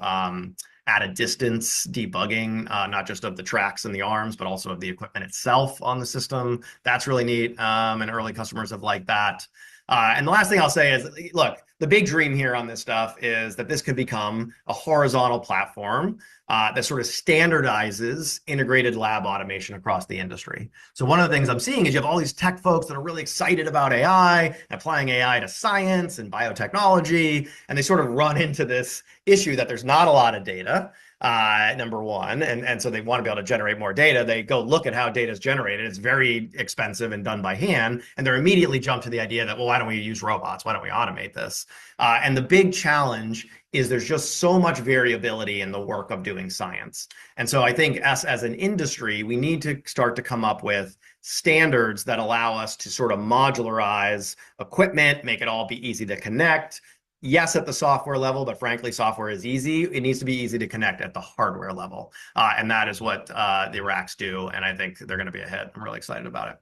at a distance debugging, not just of the tracks and the arms, but also of the equipment itself on the system. That's really neat, and early customers have liked that. And the last thing I'll say is, look, the big dream here on this stuff is that this could become a horizontal platform that sort of standardizes integrated lab automation across the industry. So one of the things I'm seeing is you have all these tech folks that are really excited about AI, applying AI to science and biotechnology, and they sort of run into this issue that there's not a lot of data. Number one, and so they want to be able to generate more data. They go look at how data is generated. It's very expensive and done by hand, and they're immediately jump to the idea that, well, why don't we use robots? Why don't we automate this? And the big challenge is there's just so much variability in the work of doing science. And so I think as an industry, we need to start to come up with standards that allow us to sort of modularize equipment, make it all be easy to connect. Yes, at the software level, but frankly, software is easy. It needs to be easy to connect at the hardware level. And that is what the racks do. And I think they're going to be ahead. I'm really excited about it.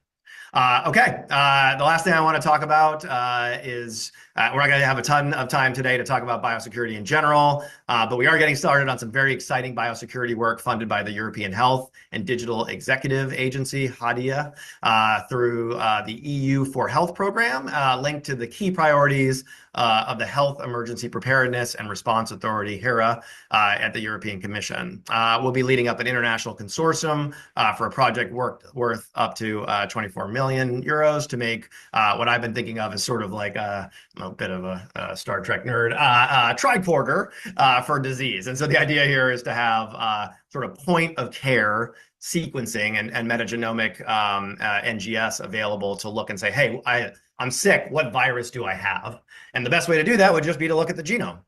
Okay, the last thing I want to talk about is we're not going to have a ton of time today to talk about biosecurity in general, but we are getting started on some very exciting biosecurity work funded by the European Health and Digital Executive Agency, HADIA, through the EU for Health program, linked to the key priorities of the Health Emergency Preparedness and Response Authority, HERA, at the European Commission. We'll be leading up an international consortium for a project worth up to 24 million euros to make what I've been thinking of as sort of like a bit of a Star Trek nerd, tricorder for disease. And so the idea here is to have sort of point of care sequencing and metagenomic NGS available to look and say, hey, I'm sick, what virus do I have? And the best way to do that would just be to look at the genome.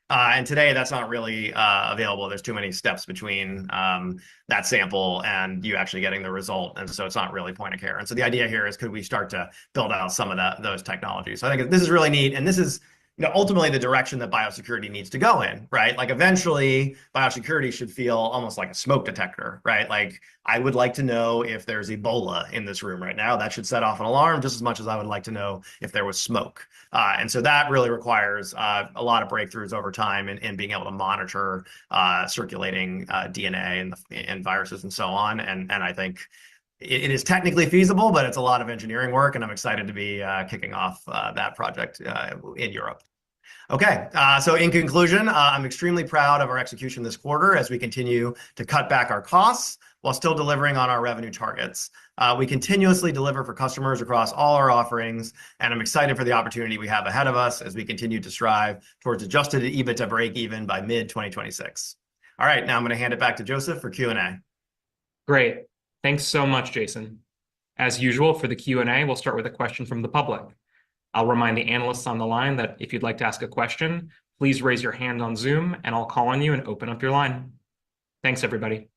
And today that's not really available. There's too many steps between that sample and you actually getting the result. And so it's not really point of care. And so the idea here is, could we start to build out some of those technologies? So I think this is really neat. And this is ultimately the direction that biosecurity needs to go in, right? Like eventually biosecurity should feel almost like a smoke detector, right? Like I would like to know if there's Ebola in this room right now. That should set off an alarm just as much as I would like to know if there was smoke. And so that really requires a lot of breakthroughs over time in being able to monitor circulating DNA and viruses and so on. And I think it is technically feasible, but it's a lot of engineering work, and I'm excited to be kicking off that project in Europe. Okay, so in conclusion, I'm extremely proud of our execution this quarter as we continue to cut back our costs while still delivering on our revenue targets. We continuously deliver for customers across all our offerings, and I'm excited for the opportunity we have ahead of us as we continue to strive towards adjusted EBITDA break-even by mid-2026. All right, now I'm going to hand it back to Joseph for Q&A. Great. Thanks so much, Jason. As usual, for the Q&A, we'll start with a question from the public. I'll remind the analysts on the line that if you'd like to ask a question, please raise your hand on Zoom, and I'll call on you and open up your line. Thanks, everybody.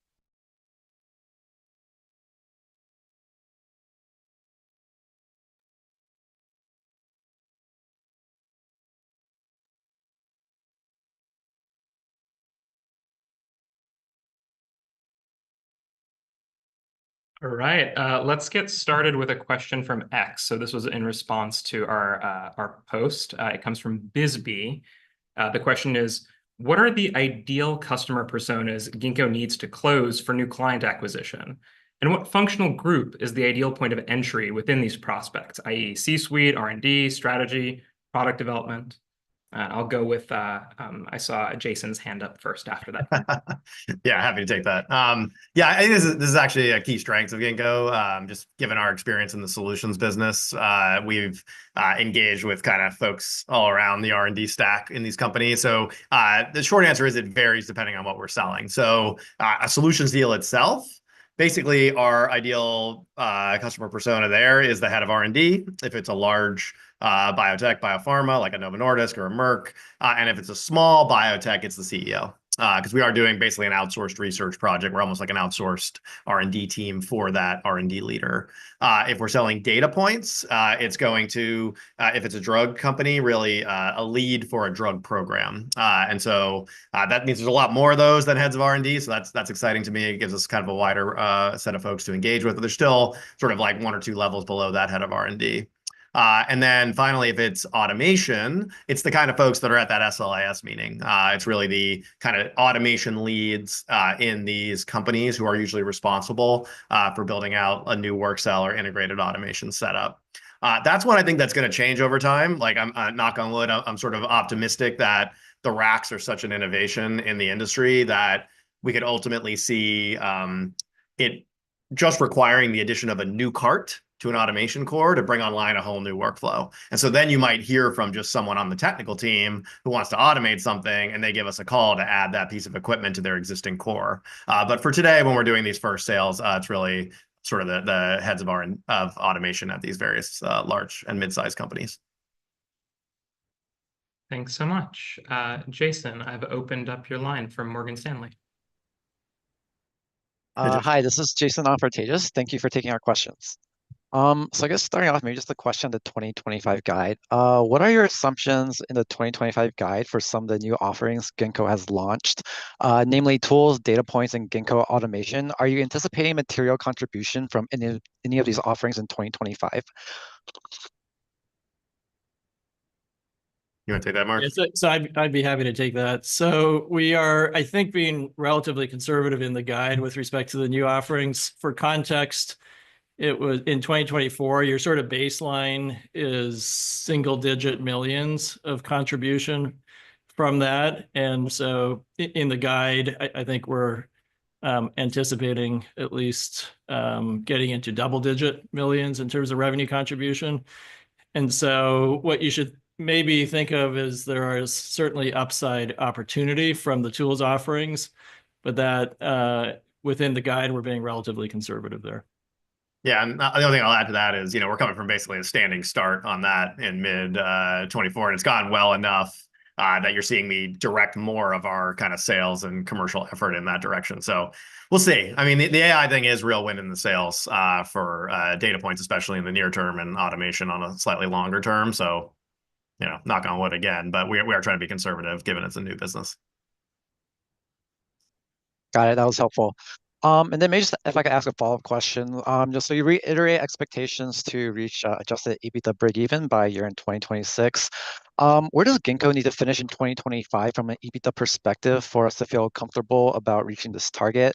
All right, let's get started with a question from X. So this was in response to our post. It comes from Bisbee. The question is, what are the ideal customer personas Ginkgo needs to close for new client acquisition? And what functional group is the ideal point of entry within these prospects, i.e. C-suite, R&D, strategy, product development? I'll go with, I saw Jason's hand up first after that. Yeah, happy to take that. Yeah, I think this is actually a key strength of Ginkgo. Just given our experience in the solutions business, we've engaged with kind of folks all around the R&D stack in these companies. So the short answer is it varies depending on what we're selling. So a solutions deal itself, basically our ideal customer persona there is the head of R&D. If it's a large biotech, biopharma, like a Novo Nordisk or a Merck. And if it's a small biotech, it's the CEO. because we are doing basically an outsourced research project. We're almost like an outsourced R&D team for that R&D leader. If we're selling data points, it's going to, if it's a drug company, really a lead for a drug program. And so that means there's a lot more of those than heads of R&D. So that's exciting to me. It gives us kind of a wider set of folks to engage with. But there's still sort of like 1 or 2 levels below that head of R&D. And then finally, if it's automation, it's the kind of folks that are at that SLIS meeting. It's really the kind of automation leads in these companies who are usually responsible for building out a new work cell or integrated automation setup. That's what I think that's going to change over time. Like I'm knock on wood, I'm sort of optimistic that the racks are such an innovation in the industry that we could ultimately see it just requiring the addition of a new cart to an automation core to bring online a whole new workflow. And so then you might hear from just someone on the technical team who wants to automate something, and they give us a call to add that piece of equipment to their existing core. But for today, when we're doing these first sales, it's really sort of the heads of automation at these various large and mid-sized companies. Thanks so much. Jason, I've opened up your line from Morgan Stanley. Hi, this is Jason on for Tejas. Thank you for taking our questions. So I guess starting off, maybe just a question on the 2025 guide. What are your assumptions in the 2025 guide for some of the new offerings Ginkgo has launched, namely tools, data points, and Ginkgo automation? Are you anticipating material contribution from any of these offerings in 2025? You want to take that, Mark? Yeah, so I'd be happy to take that. So we are, I think, being relatively conservative in the guide with respect to the new offerings. For context, it was in 2024, your sort of baseline is single-digit millions of contribution from that. And so in the guide, I think we're anticipating at least getting into double-digit millions in terms of revenue contribution. And so what you should maybe think of is there is certainly upside opportunity from the tools offerings, but that within the guide, we're being relatively conservative there. Yeah, and the only thing I'll add to that is, we're coming from basically a standing start on that in mid 24, and it's gone well enough that you're seeing me direct more of our kind of sales and commercial effort in that direction. So we'll see. I mean, the AI thing is real win in the sales for data points, especially in the near term, and automation on a slightly longer term. So, knock on wood again, but we are trying to be conservative given it's a new business. Got it. That was helpful. And then maybe just if I could ask a follow-up question, just so you reiterate expectations to reach adjusted EBITDA break-even by year in 2026. Where does Ginkgo need to finish in 2025 from an EBITDA perspective for us to feel comfortable about reaching this target?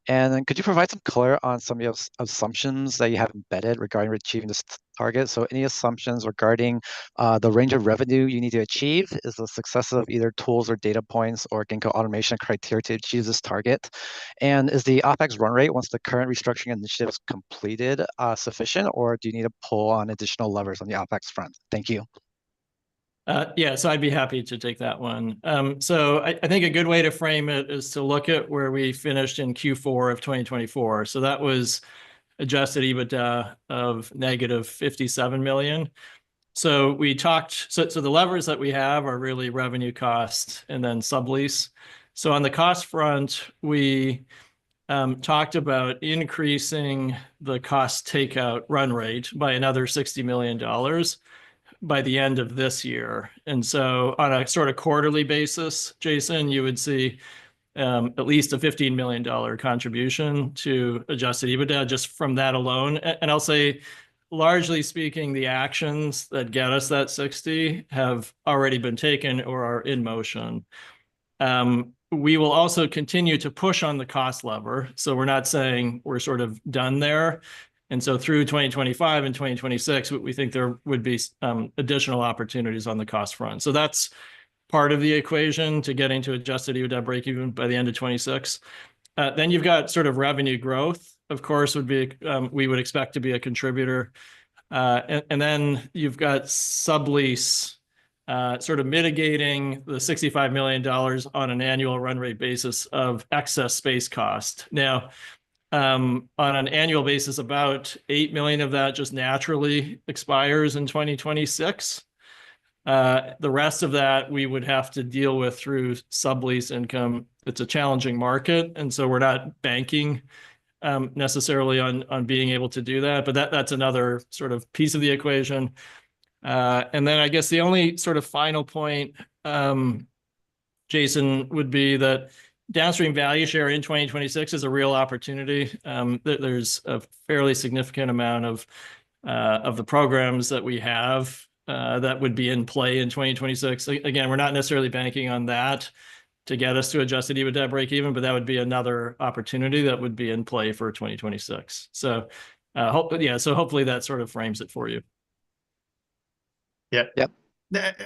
And then could you provide some color on some of your assumptions that you have embedded regarding achieving this target? So any assumptions regarding the range of revenue you need to achieve? Is the success of either tools or data points or Ginkgo automation criteria to achieve this target? And is the OpEx run rate, once the current restructuring initiative is completed, sufficient, or do you need to pull on additional levers on the OpEx front? Thank you. Yeah, so I'd be happy to take that one. So I think a good way to frame it is to look at where we finished in Q4 of 2024. So that was adjusted EBITDA of negative 57 million. So we talked, so the levers that we have are really revenue cost and then sublease. So on the cost front, we talked about increasing the cost takeout run rate by another $60 million by the end of this year. And so on a sort of quarterly basis, Jason, you would see at least a $15 million contribution to adjusted EBITDA just from that alone. And I'll say, largely speaking, the actions that get us that 60 have already been taken or are in motion. We will also continue to push on the cost lever. So we're not saying we're sort of done there. And so through 2025 and 2026, we think there would be additional opportunities on the cost front. So that's part of the equation to getting to adjusted EBITDA break-even by the end of 26. Then you've got sort of revenue growth, of course, we would expect to be a contributor. And then you've got sublease sort of mitigating the $65 million on an annual run rate basis of excess space cost. Now, on an annual basis, about 8 million of that just naturally expires in 2026. The rest of that we would have to deal with through sublease income it's a challenging market, and so we're not banking necessarily on being able to do that. But that's another sort of piece of the equation. And then I guess the only sort of final point, Jason, would be that downstream value share in 2026 is a real opportunity. There's a fairly significant amount of the programs that we have that would be in play in 2026. Again, we're not necessarily banking on that to get us to adjusted EBITDA break even, but that would be another opportunity that would be in play for 2026. So, so hopefully that sort of frames it for you. Yep. Yep.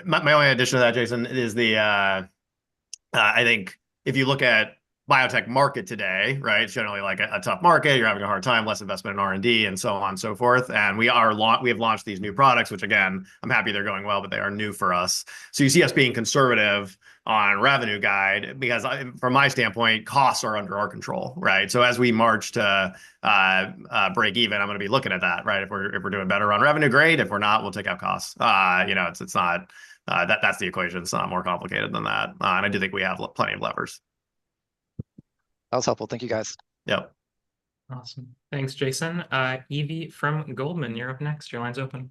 My only addition to that, Jason, is I think if you look at biotech market today, right, it's generally like a tough market. You're having a hard time, less investment in R&D, and so on and so forth. And we have launched these new products, which again, I'm happy they're going well, but they are new for us. So you see us being conservative on revenue guide because from my standpoint, costs are under our control, right? So as we march to break even, I'm going to be looking at that, right? If we're doing better on revenue, great. If we're not, we'll take out costs. It's not that's the equation. It's not more complicated than that. And I do think we have plenty of levers. That was helpful. Thank you, guys. Yep. Awesome. Thanks, Jason. Evie from Goldman, you're up next. Your line's open.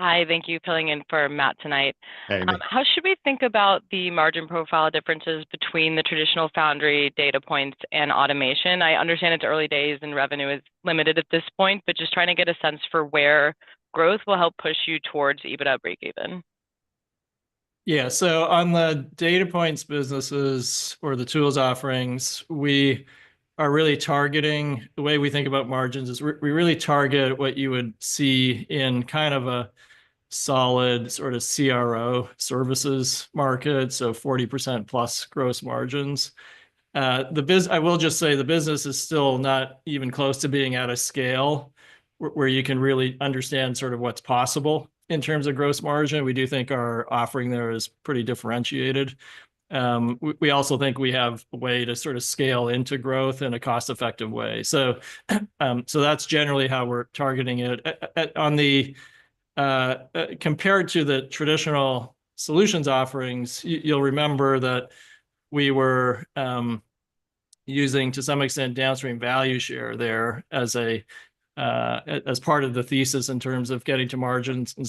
Hi, thank you for filling in for Matt tonight. Hey, how should we think about the margin profile differences between the traditional foundry data points and automation? I understand it's early days and revenue is limited at this point, but just trying to get a sense for where growth will help push you towards EBITDA breakeven. Yeah, so on the data points businesses or the tools offerings, we are really targeting, the way we think about margins is we really target what you would see in kind of a solid sort of CRO services market, so 40% plus gross margins. I will just say the business is still not even close to being at a scale where you can really understand sort of what's possible in terms of gross margin. We do think our offering there is pretty differentiated. We also think we have a way to sort of scale into growth in a cost-effective way. So that's generally how we're targeting it. On the compared to the traditional solutions offerings, you'll remember that we were using, to some extent, downstream value share there as part of the thesis in terms of getting to margins. And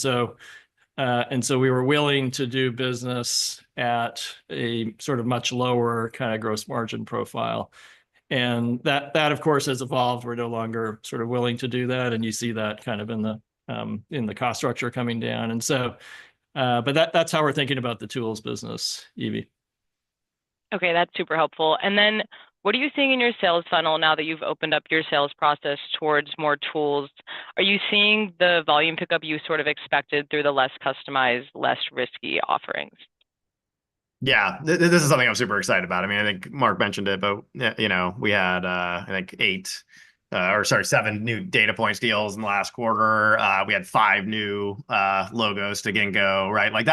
so we were willing to do business at a sort of much lower kind of gross margin profile. And that of course has evolved. We're no longer sort of willing to do that. And you see that kind of in the cost structure coming down. And so, but that's how we're thinking about the tools business, Evie. Okay, that's super helpful. And then what are you seeing in your sales funnel now that you've opened up your sales process towards more tools? Are you seeing the volume pickup you sort of expected through the less customized, less risky offerings? Yeah, this is something I'm super excited about. I mean, I think Mark mentioned it, but we had I think 7 new data points deals in the last quarter. We had 5 new logos to Ginkgo, right? Like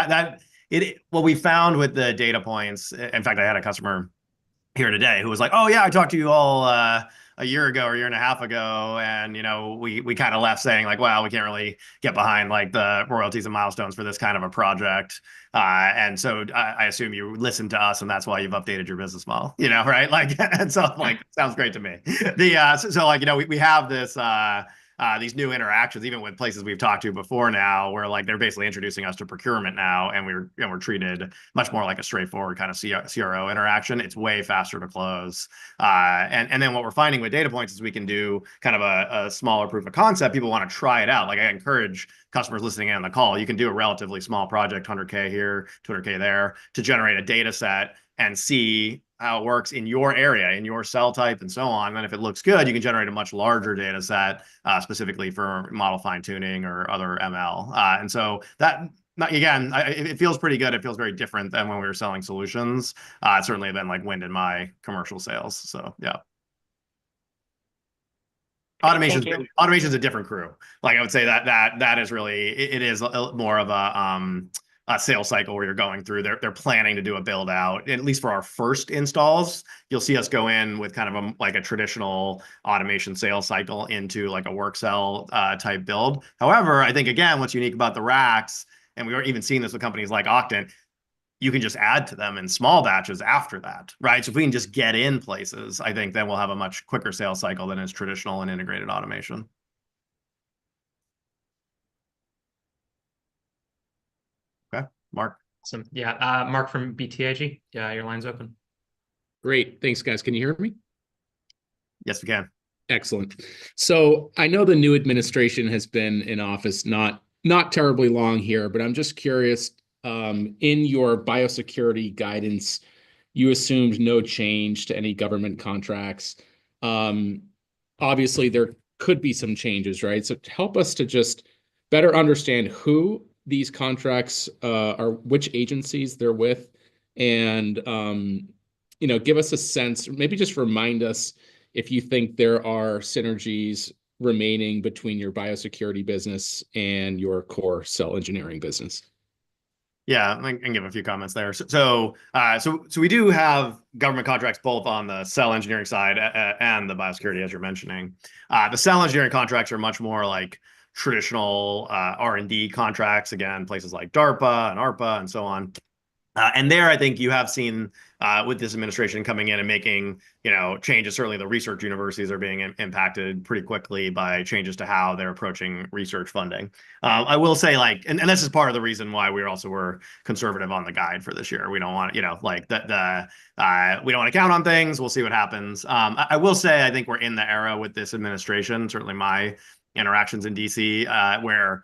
what we found with the data points. In fact, I had a customer here today who was like, "Oh yeah, I talked to you all a year ago or a year and a half ago, and we kind of left saying like, wow, we can't really get behind like the royalties and milestones for this kind of a project." And so I assume you listened to us, and that's why you've updated your business model, right? Like, and so like, sounds great to me. We have this. These new interactions, even with places we've talked to before now, where like they're basically introducing us to procurement now, and we're treated much more like a straightforward kind of CRO interaction. It's way faster to close. And then what we're finding with data points is we can do kind of a smaller proof of concept. People want to try it out. Like I encourage customers listening in on the call, you can do a relatively small project, 100K here, 200K there, to generate a data set and see how it works in your area, in your cell type, and so on. And then if it looks good, you can generate a much larger data set specifically for model fine-tuning or other ML. And so that, again, it feels pretty good. It feels very different than when we were selling solutions. It's certainly been like wind in my commercial sales. So yeah. Automation's a different crew. Like I would say that is really, it is more of a sales cycle where you're going through. They're planning to do a build out. At least for our first installs, you'll see us go in with kind of like a traditional automation sales cycle into like a work cell type build. However, I think again, what's unique about the racks, and we were even seeing this with companies like Octant, you can just add to them in small batches after that, right? So if we can just get in places, I think then we'll have a much quicker sales cycle than is traditional and integrated automation. Okay, Mark. Awesome. Yeah, Mark from BTIG. Yeah, your line's open. Great. Thanks, guys. Can you hear me? Yes, we can. Excellent. So I know the new administration has been in office not terribly long here, but I'm just curious, in your biosecurity guidance, you assumed no change to any government contracts. Obviously, there could be some changes, right? So help us to just better understand who these contracts are, which agencies they're with, and give us a sense, maybe just remind us if you think there are synergies remaining between your biosecurity business and your core cell engineering business. Yeah, I can give a few comments there. So we do have government contracts both on the cell engineering side and the biosecurity, as you're mentioning. The cell engineering contracts are much more like traditional R&D contracts, again, places like DARPA and ARPA and so on. And there, I think you have seen with this administration coming in and making, changes. Certainly, the research universities are being impacted pretty quickly by changes to how they're approaching research funding. I will say, and this is part of the reason why we also were conservative on the guide for this year. We don't want, we don't want to count on things. We'll see what happens. I will say, I think we're in the era with this administration. Certainly, my interactions in DC, where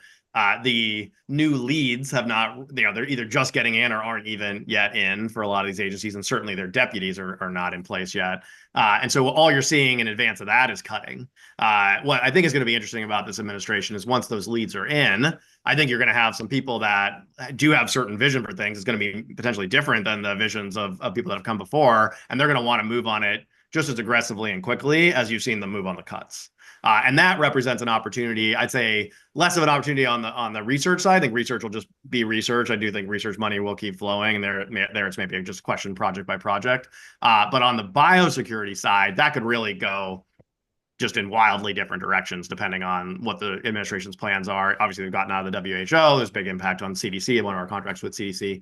the new leads have not, they're either just getting in or aren't even yet in for a lot of these agencies. And certainly their deputies are not in place yet. And so all you're seeing in advance of that is cutting. What I think is going to be interesting about this administration is once those leads are in, I think you're going to have some people that do have certain vision for things. It's going to be potentially different than the visions of people that have come before. And they're going to want to move on it just as aggressively and quickly as you've seen them move on the cuts. And that represents an opportunity, I'd say less of an opportunity on the research side. I think research will just be research. I do think research money will keep flowing, and there it's maybe just question project by project. But on the biosecurity side, that could really go just in wildly different directions depending on what the administration's plans are. Obviously, we've gotten out of the WHO. There's big impact on CDC, one of our contracts with CDC.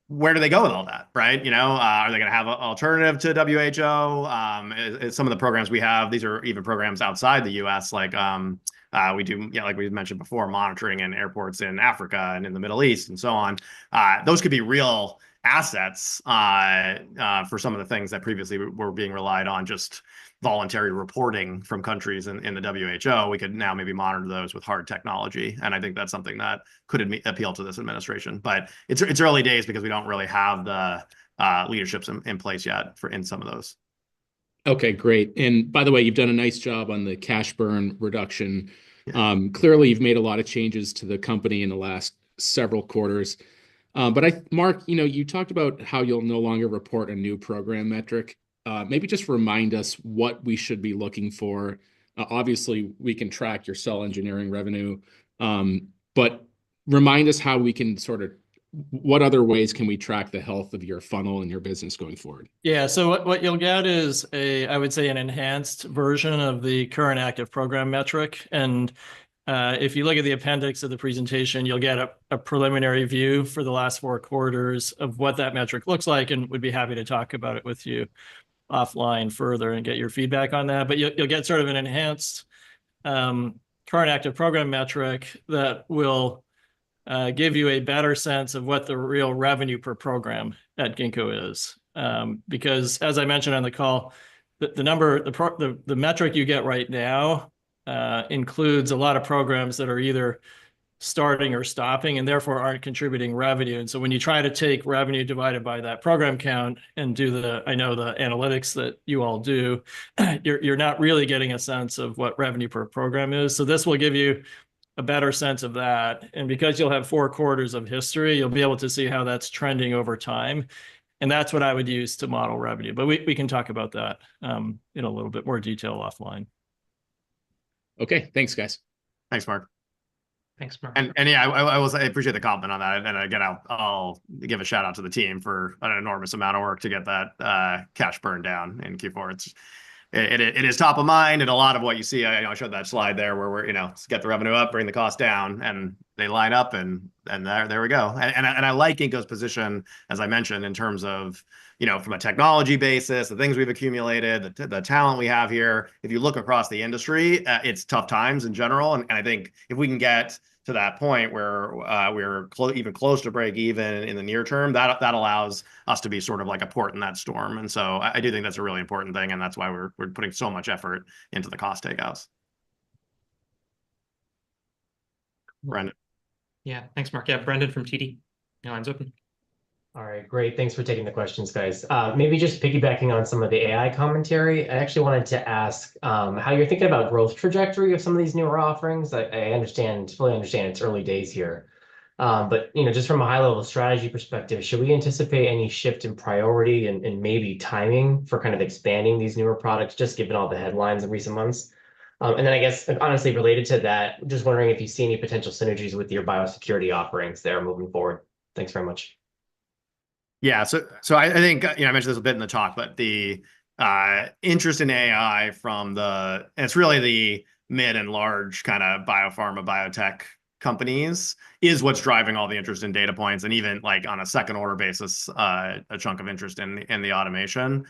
Where do they go with all that, right? Are they going to have an alternative to WHO? Some of the programs we have, these are even programs outside the US, like we do, like we mentioned before, monitoring in airports in Africa and in the Middle East and so on. Those could be real assets for some of the things that previously were being relied on, just voluntary reporting from countries in the WHO. We could now maybe monitor those with hard technology. And I think that's something that could appeal to this administration. But it's early days because we don't really have the leaderships in place yet in some of those. Okay, great. And by the way, you've done a nice job on the cash burn reduction. Yeah. Clearly, you've made a lot of changes to the company in the last several quarters. But Mark, you talked about how you'll no longer report a new program metric. Maybe just remind us what we should be looking for. Obviously, we can track your cell engineering revenue, but remind us how we can what other ways can we track the health of your funnel and your business going forward? Yeah, so what you'll get is I would say an enhanced version of the current active program metric. And if you look at the appendix of the presentation, you'll get a preliminary view for the last 4 quarters of what that metric looks like, and would be happy to talk about it with you offline further and get your feedback on that. But you'll get sort of an enhanced current active program metric that will give you a better sense of what the real revenue per program at Ginkgo is. Because as I mentioned on the call, the metric you get right now includes a lot of programs that are either starting or stopping and therefore aren't contributing revenue. And so when you try to take revenue divided by that program count and do the analytics that you all do, you're not really getting a sense of what revenue per program is. So this will give you a better sense of that. And because you'll have 4 quarters of history, you'll be able to see how that's trending over time. And that's what I would use to model revenue. But we can talk about that in a little bit more detail offline. Okay, thanks, guys. Thanks, Mark. Thanks, Mark. And yeah, I appreciate the compliment on that. And again, I'll give a shout out to the team for an enormous amount of work to get that cash burn down in Q4. it is top of mind, and a lot of what you see, I showed that slide there where we're, get the revenue up, bring the cost down, and they line up, and there we go. And I like Ginkgo's position, as I mentioned, in terms of, from a technology basis, the things we've accumulated, the talent we have here. If you look across the industry, it's tough times in general, and I think if we can get to that point where we're even close to break even in the near term, that allows us to be sort of like a port in that storm. And so I do think that's a really important thing, and that's why we're putting so much effort into the cost takeouts. Brendan. Yeah, thanks, Mark. Yeah, Brendan from TD. Your line's open. All right, great. Thanks for taking the questions, guys. Maybe just piggybacking on some of the AI commentary, I actually wanted to ask how you're thinking about growth trajectory of some of these newer offerings. I fully understand it's early days here. But just from a high-level strategy perspective, should we anticipate any shift in priority and maybe timing for kind of expanding these newer products, just given all the headlines in recent months? And then I guess, honestly, related to that, just wondering if you see any potential synergies with your biosecurity offerings there moving forward. Thanks very much. Yeah, so I think I mentioned this a bit in the talk, but the interest in AI and it's really the mid and large kind of biopharma, biotech companies is what's driving all the interest in data points, and even like on a second order basis, a chunk of interest in the automation.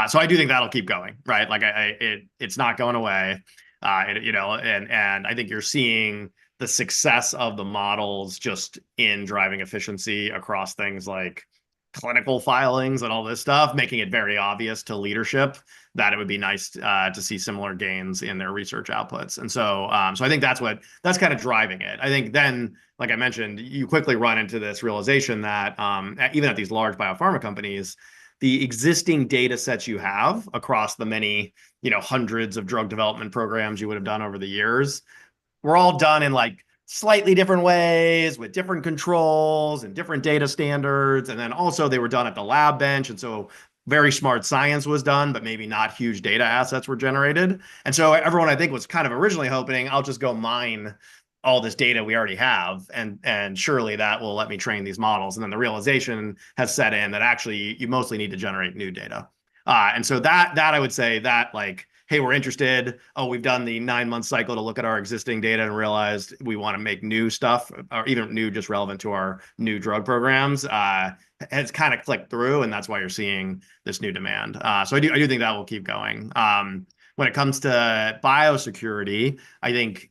So I do think that'll keep going, right? Like it's not going away, and I think you're seeing the success of the models just in driving efficiency across things like clinical filings and all this stuff, making it very obvious to leadership that it would be nice to see similar gains in their research outputs. And so I think that's kind of driving it. I think then, like I mentioned, you quickly run into this realization that even at these large biopharma companies, the existing data sets you have across the many, hundreds of drug development programs you would have done over the years, were all done in like slightly different ways with different controls and different data standards. And then also they were done at the lab bench. And so very smart science was done, but maybe not huge data assets were generated. And so everyone, I think, was kind of originally hoping, I'll just go mine all this data we already have, and surely that will let me train these models. And then the realization has set in that actually you mostly need to generate new data. And so that I would say that, like, hey, we're interested. Oh, we've done the 9-month cycle to look at our existing data and realized we want to make new stuff, or even new just relevant to our new drug programs. Has kind of clicked through, and that's why you're seeing this new demand. So I do think that will keep going. When it comes to biosecurity, I think,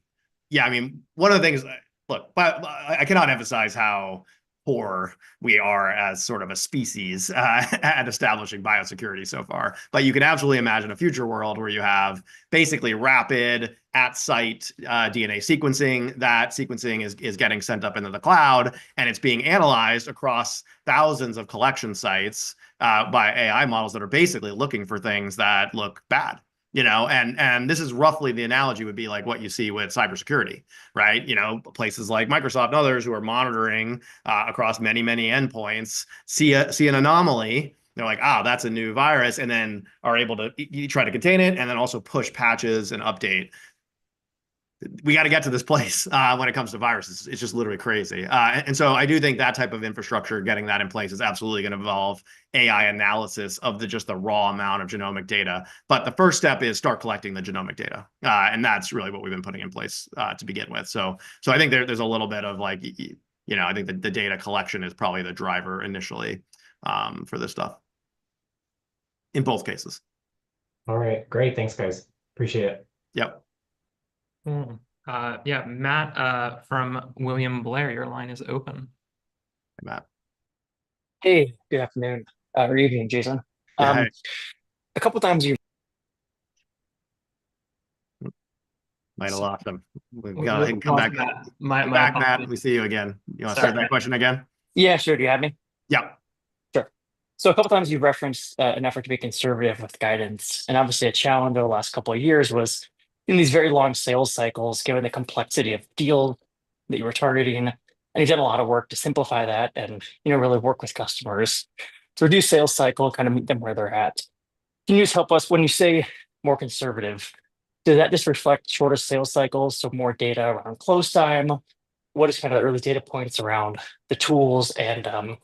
yeah, I mean, one of the things, look, I cannot emphasize how poor we are as sort of a species at establishing biosecurity so far. But you can absolutely imagine a future world where you have basically rapid at-site DNA sequencing. That sequencing is getting sent up into the cloud, and it's being analyzed across thousands of collection sites by AI models that are basically looking for things that look bad. And this is roughly the analogy would be like what you see with cybersecurity, right? Places like Microsoft and others who are monitoring across many, many endpoints see an anomaly. They're like, that's a new virus, and then are able to try to contain it, and then also push patches and update. We got to get to this place when it comes to viruses. It's just literally crazy. And so I do think that type of infrastructure, getting that in place, is absolutely going to involve AI analysis of just the raw amount of genomic data. But the first step is start collecting the genomic data. And that's really what we've been putting in place to begin with. So I think there's a little bit of like, I think the data collection is probably the driver initially for this stuff in both cases. All right, great. Thanks, guys. Appreciate it. Yep. Yeah, Matt from William Blair, your line is open. Hey, Matt. Hey, good afternoon, or evening, Jason. Yeah, hey. A couple times you Might have lost him. We've We- got we to come lost back. Matt. My Back, Matt. apologies. We see you again. You want to Sorry. start that question again? Yeah, sure. Do you have me? Yeah. Sure. So a couple times you've referenced an effort to be conservative with guidance, and obviously a challenge over the last couple of years was in these very long sales cycles, given the complexity of deal that you were targeting, and you did a lot of work to simplify that and really work with customers to reduce sales cycle, kind of meet them where they're at. Can you just help us when you say more conservative? Does that just reflect shorter sales cycles, so more data around close time? What is kind of the early data points around the tools and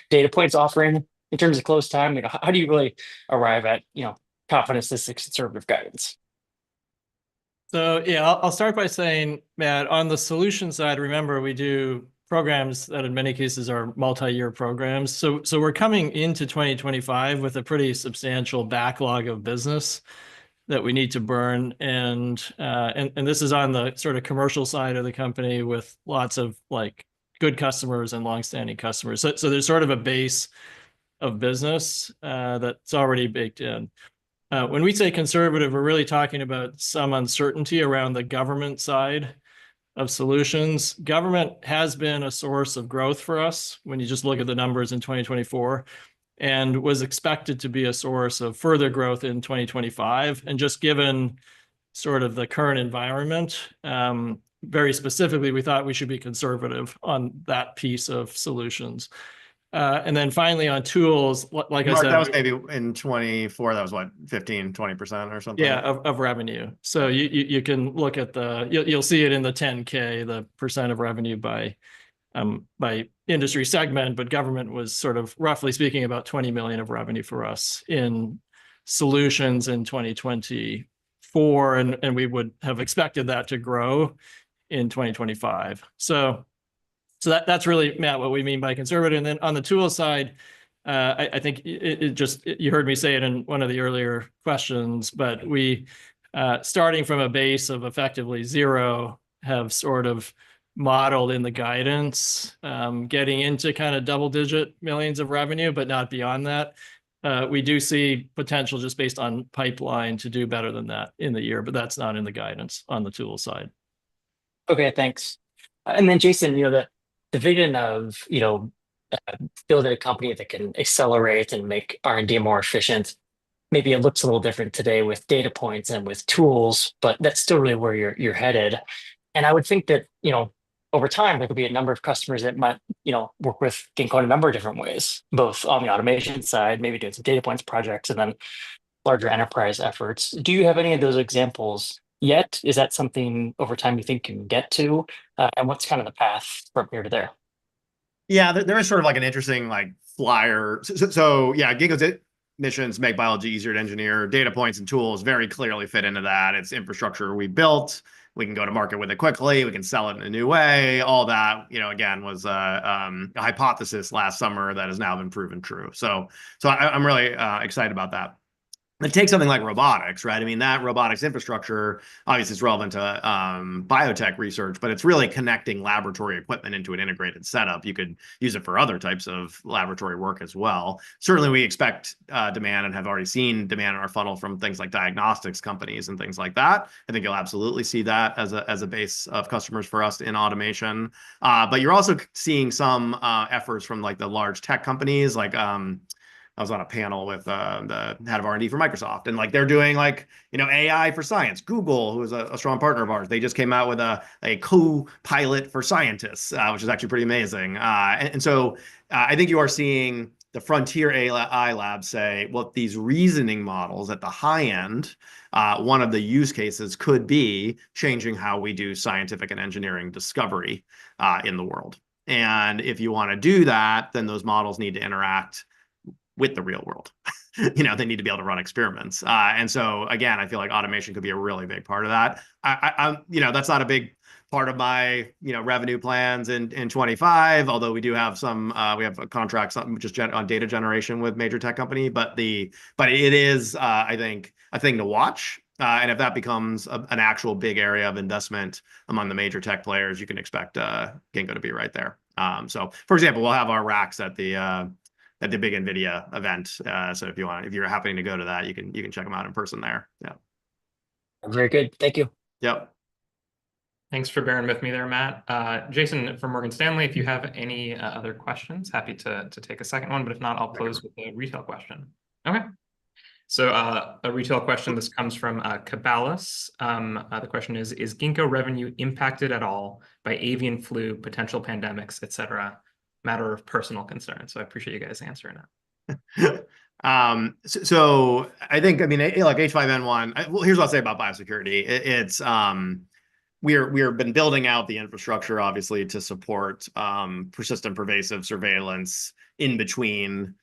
data points offering in terms of close time? How do you really arrive at confidence this is conservative guidance? So yeah, I'll start by saying, Matt, on the solution side, remember we do programs that in many cases are multi-year programs. So we're coming into 2025 with a pretty substantial backlog of business that we need to burn, and this is on the sort of commercial side of the company with lots of like good customers and longstanding customers. So there's sort of a base of business that's already baked in. When we say conservative, we're really talking about some uncertainty around the government side of solutions. Government has been a source of growth for us when you just look at the numbers in 2024, and was expected to be a source of further growth in 2025. And just given sort of the current environment, very specifically, we thought we should be conservative on that piece of solutions. And then finally on tools, like Mark, I said, that was maybe in 24, that was what, 15-20% or something? Yeah, of revenue. So you can look at you'll see it in the 10K, the percent of revenue by industry segment, but government was sort of roughly speaking about 20 million of revenue for us in solutions in 2024, and we would have expected that to grow in 2025. So that's really, Matt, what we mean by conservative. And then on the tool side, I think you heard me say it in one of the earlier questions, but we, starting from a base of effectively zero, have sort of modeled in the guidance, getting into kind of double-digit millions of revenue, but not beyond that. We do see potential just based on pipeline to do better than that in the year, but that's not in the guidance on the tool side. Okay, thanks. And then Jason, the vision of, building a company that can accelerate and make R&D more efficient, maybe it looks a little different today with data points and with tools, but that's still really where you're headed. And I would think that, over time, there could be a number of customers that might, work with Ginkgo in a number of different ways, both on the automation side, maybe doing some data points projects, and then larger enterprise efforts. Do you have any of those examples yet? Is that something over time you think you can get to? And what's kind of the path from here to there? Yeah, there is sort of like an interesting like flyer. So yeah, Ginkgo's missions make biology easier to engineer. Data points and tools very clearly fit into that. It's infrastructure we built. We can go to market with it quickly. We can sell it in a new way. All that, again, was a hypothesis last summer that has now been proven true. So I'm really excited about that. It takes something like robotics, right? I mean, that robotics infrastructure obviously is relevant to biotech research, but it's really connecting laboratory equipment into an integrated setup. You could use it for other types of laboratory work as well. Certainly, we expect demand and have already seen demand in our funnel from things like diagnostics companies and things like that. I think you'll absolutely see that as a base of customers for us in automation. But you're also seeing some efforts from like the large tech companies, like I was on a panel with the head of R&D for Microsoft, and like they're doing like AI for science. Google, who is a strong partner of ours, they just came out with a co-pilot for scientists, which is actually pretty amazing. And so I think you are seeing the frontier AI labs say, well, these reasoning models at the high end, one of the use cases could be changing how we do scientific and engineering discovery in the world. And if you want to do that, then those models need to interact with the real world. They need to be able to run experiments. And so again, I feel like automation could be a really big part of that. That's not a big part of my, revenue plans in 25, although we do have some, we have contracts just on data generation with major tech company, but it is, I think, a thing to watch. And if that becomes an actual big area of investment among the major tech players, you can expect Ginkgo to be right there. So for example, we'll have our racks at the big NVIDIA event. So if you're happening to go to that, you can check them out in person there. Yeah. Very good. Thank you. Yep. Thanks for bearing with me there, Matt. Jason from Morgan Stanley, if you have any other questions, happy to take a second one, but if not, I'll close with a retail question. Okay. So a retail question, this comes from Cabalis. The question is Ginkgo revenue impacted at all by avian flu, potential pandemics, et cetera? Matter of personal concern. So I appreciate you guys answering it. So I think, like H5N1, well, here's what I'll say about biosecurity. It's we've been building out the infrastructure, obviously, to support persistent pervasive surveillance in between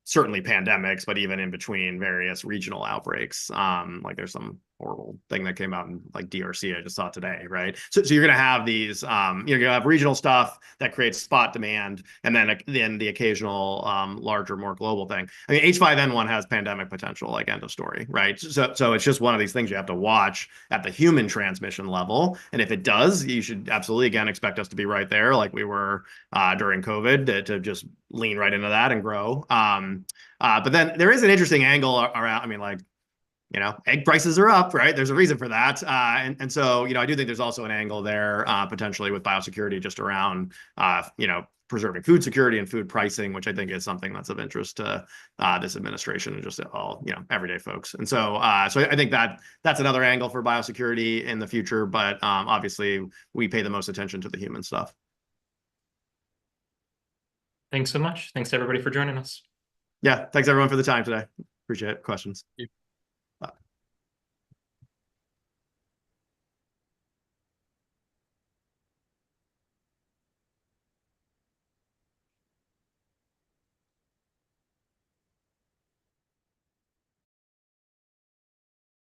certainly pandemics, but even in between various regional outbreaks. Like there's some horrible thing that came out in like DRC I just saw today, right? So you're going to have these, you're going to have regional stuff that creates spot demand, and then the occasional larger, more global thing. I mean, H5N1 has pandemic potential, like end of story, right? So it's just one of these things you have to watch at the human transmission level, and if it does, you should absolutely again expect us to be right there, like we were during COVID, to just lean right into that and grow. But then there is an interesting angle around. I mean, like, egg prices are up, right? There's a reason for that. And so, I do think there's also an angle there, potentially with biosecurity, just around, preserving food security and food pricing, which I think is something that's of interest to this administration and just all, everyday folks. And so I think that's another angle for biosecurity in the future. But obviously, we pay the most attention to the human stuff. Thanks so much. Thanks everybody for joining us. Yeah, thanks everyone for the time today. Appreciate it. Questions.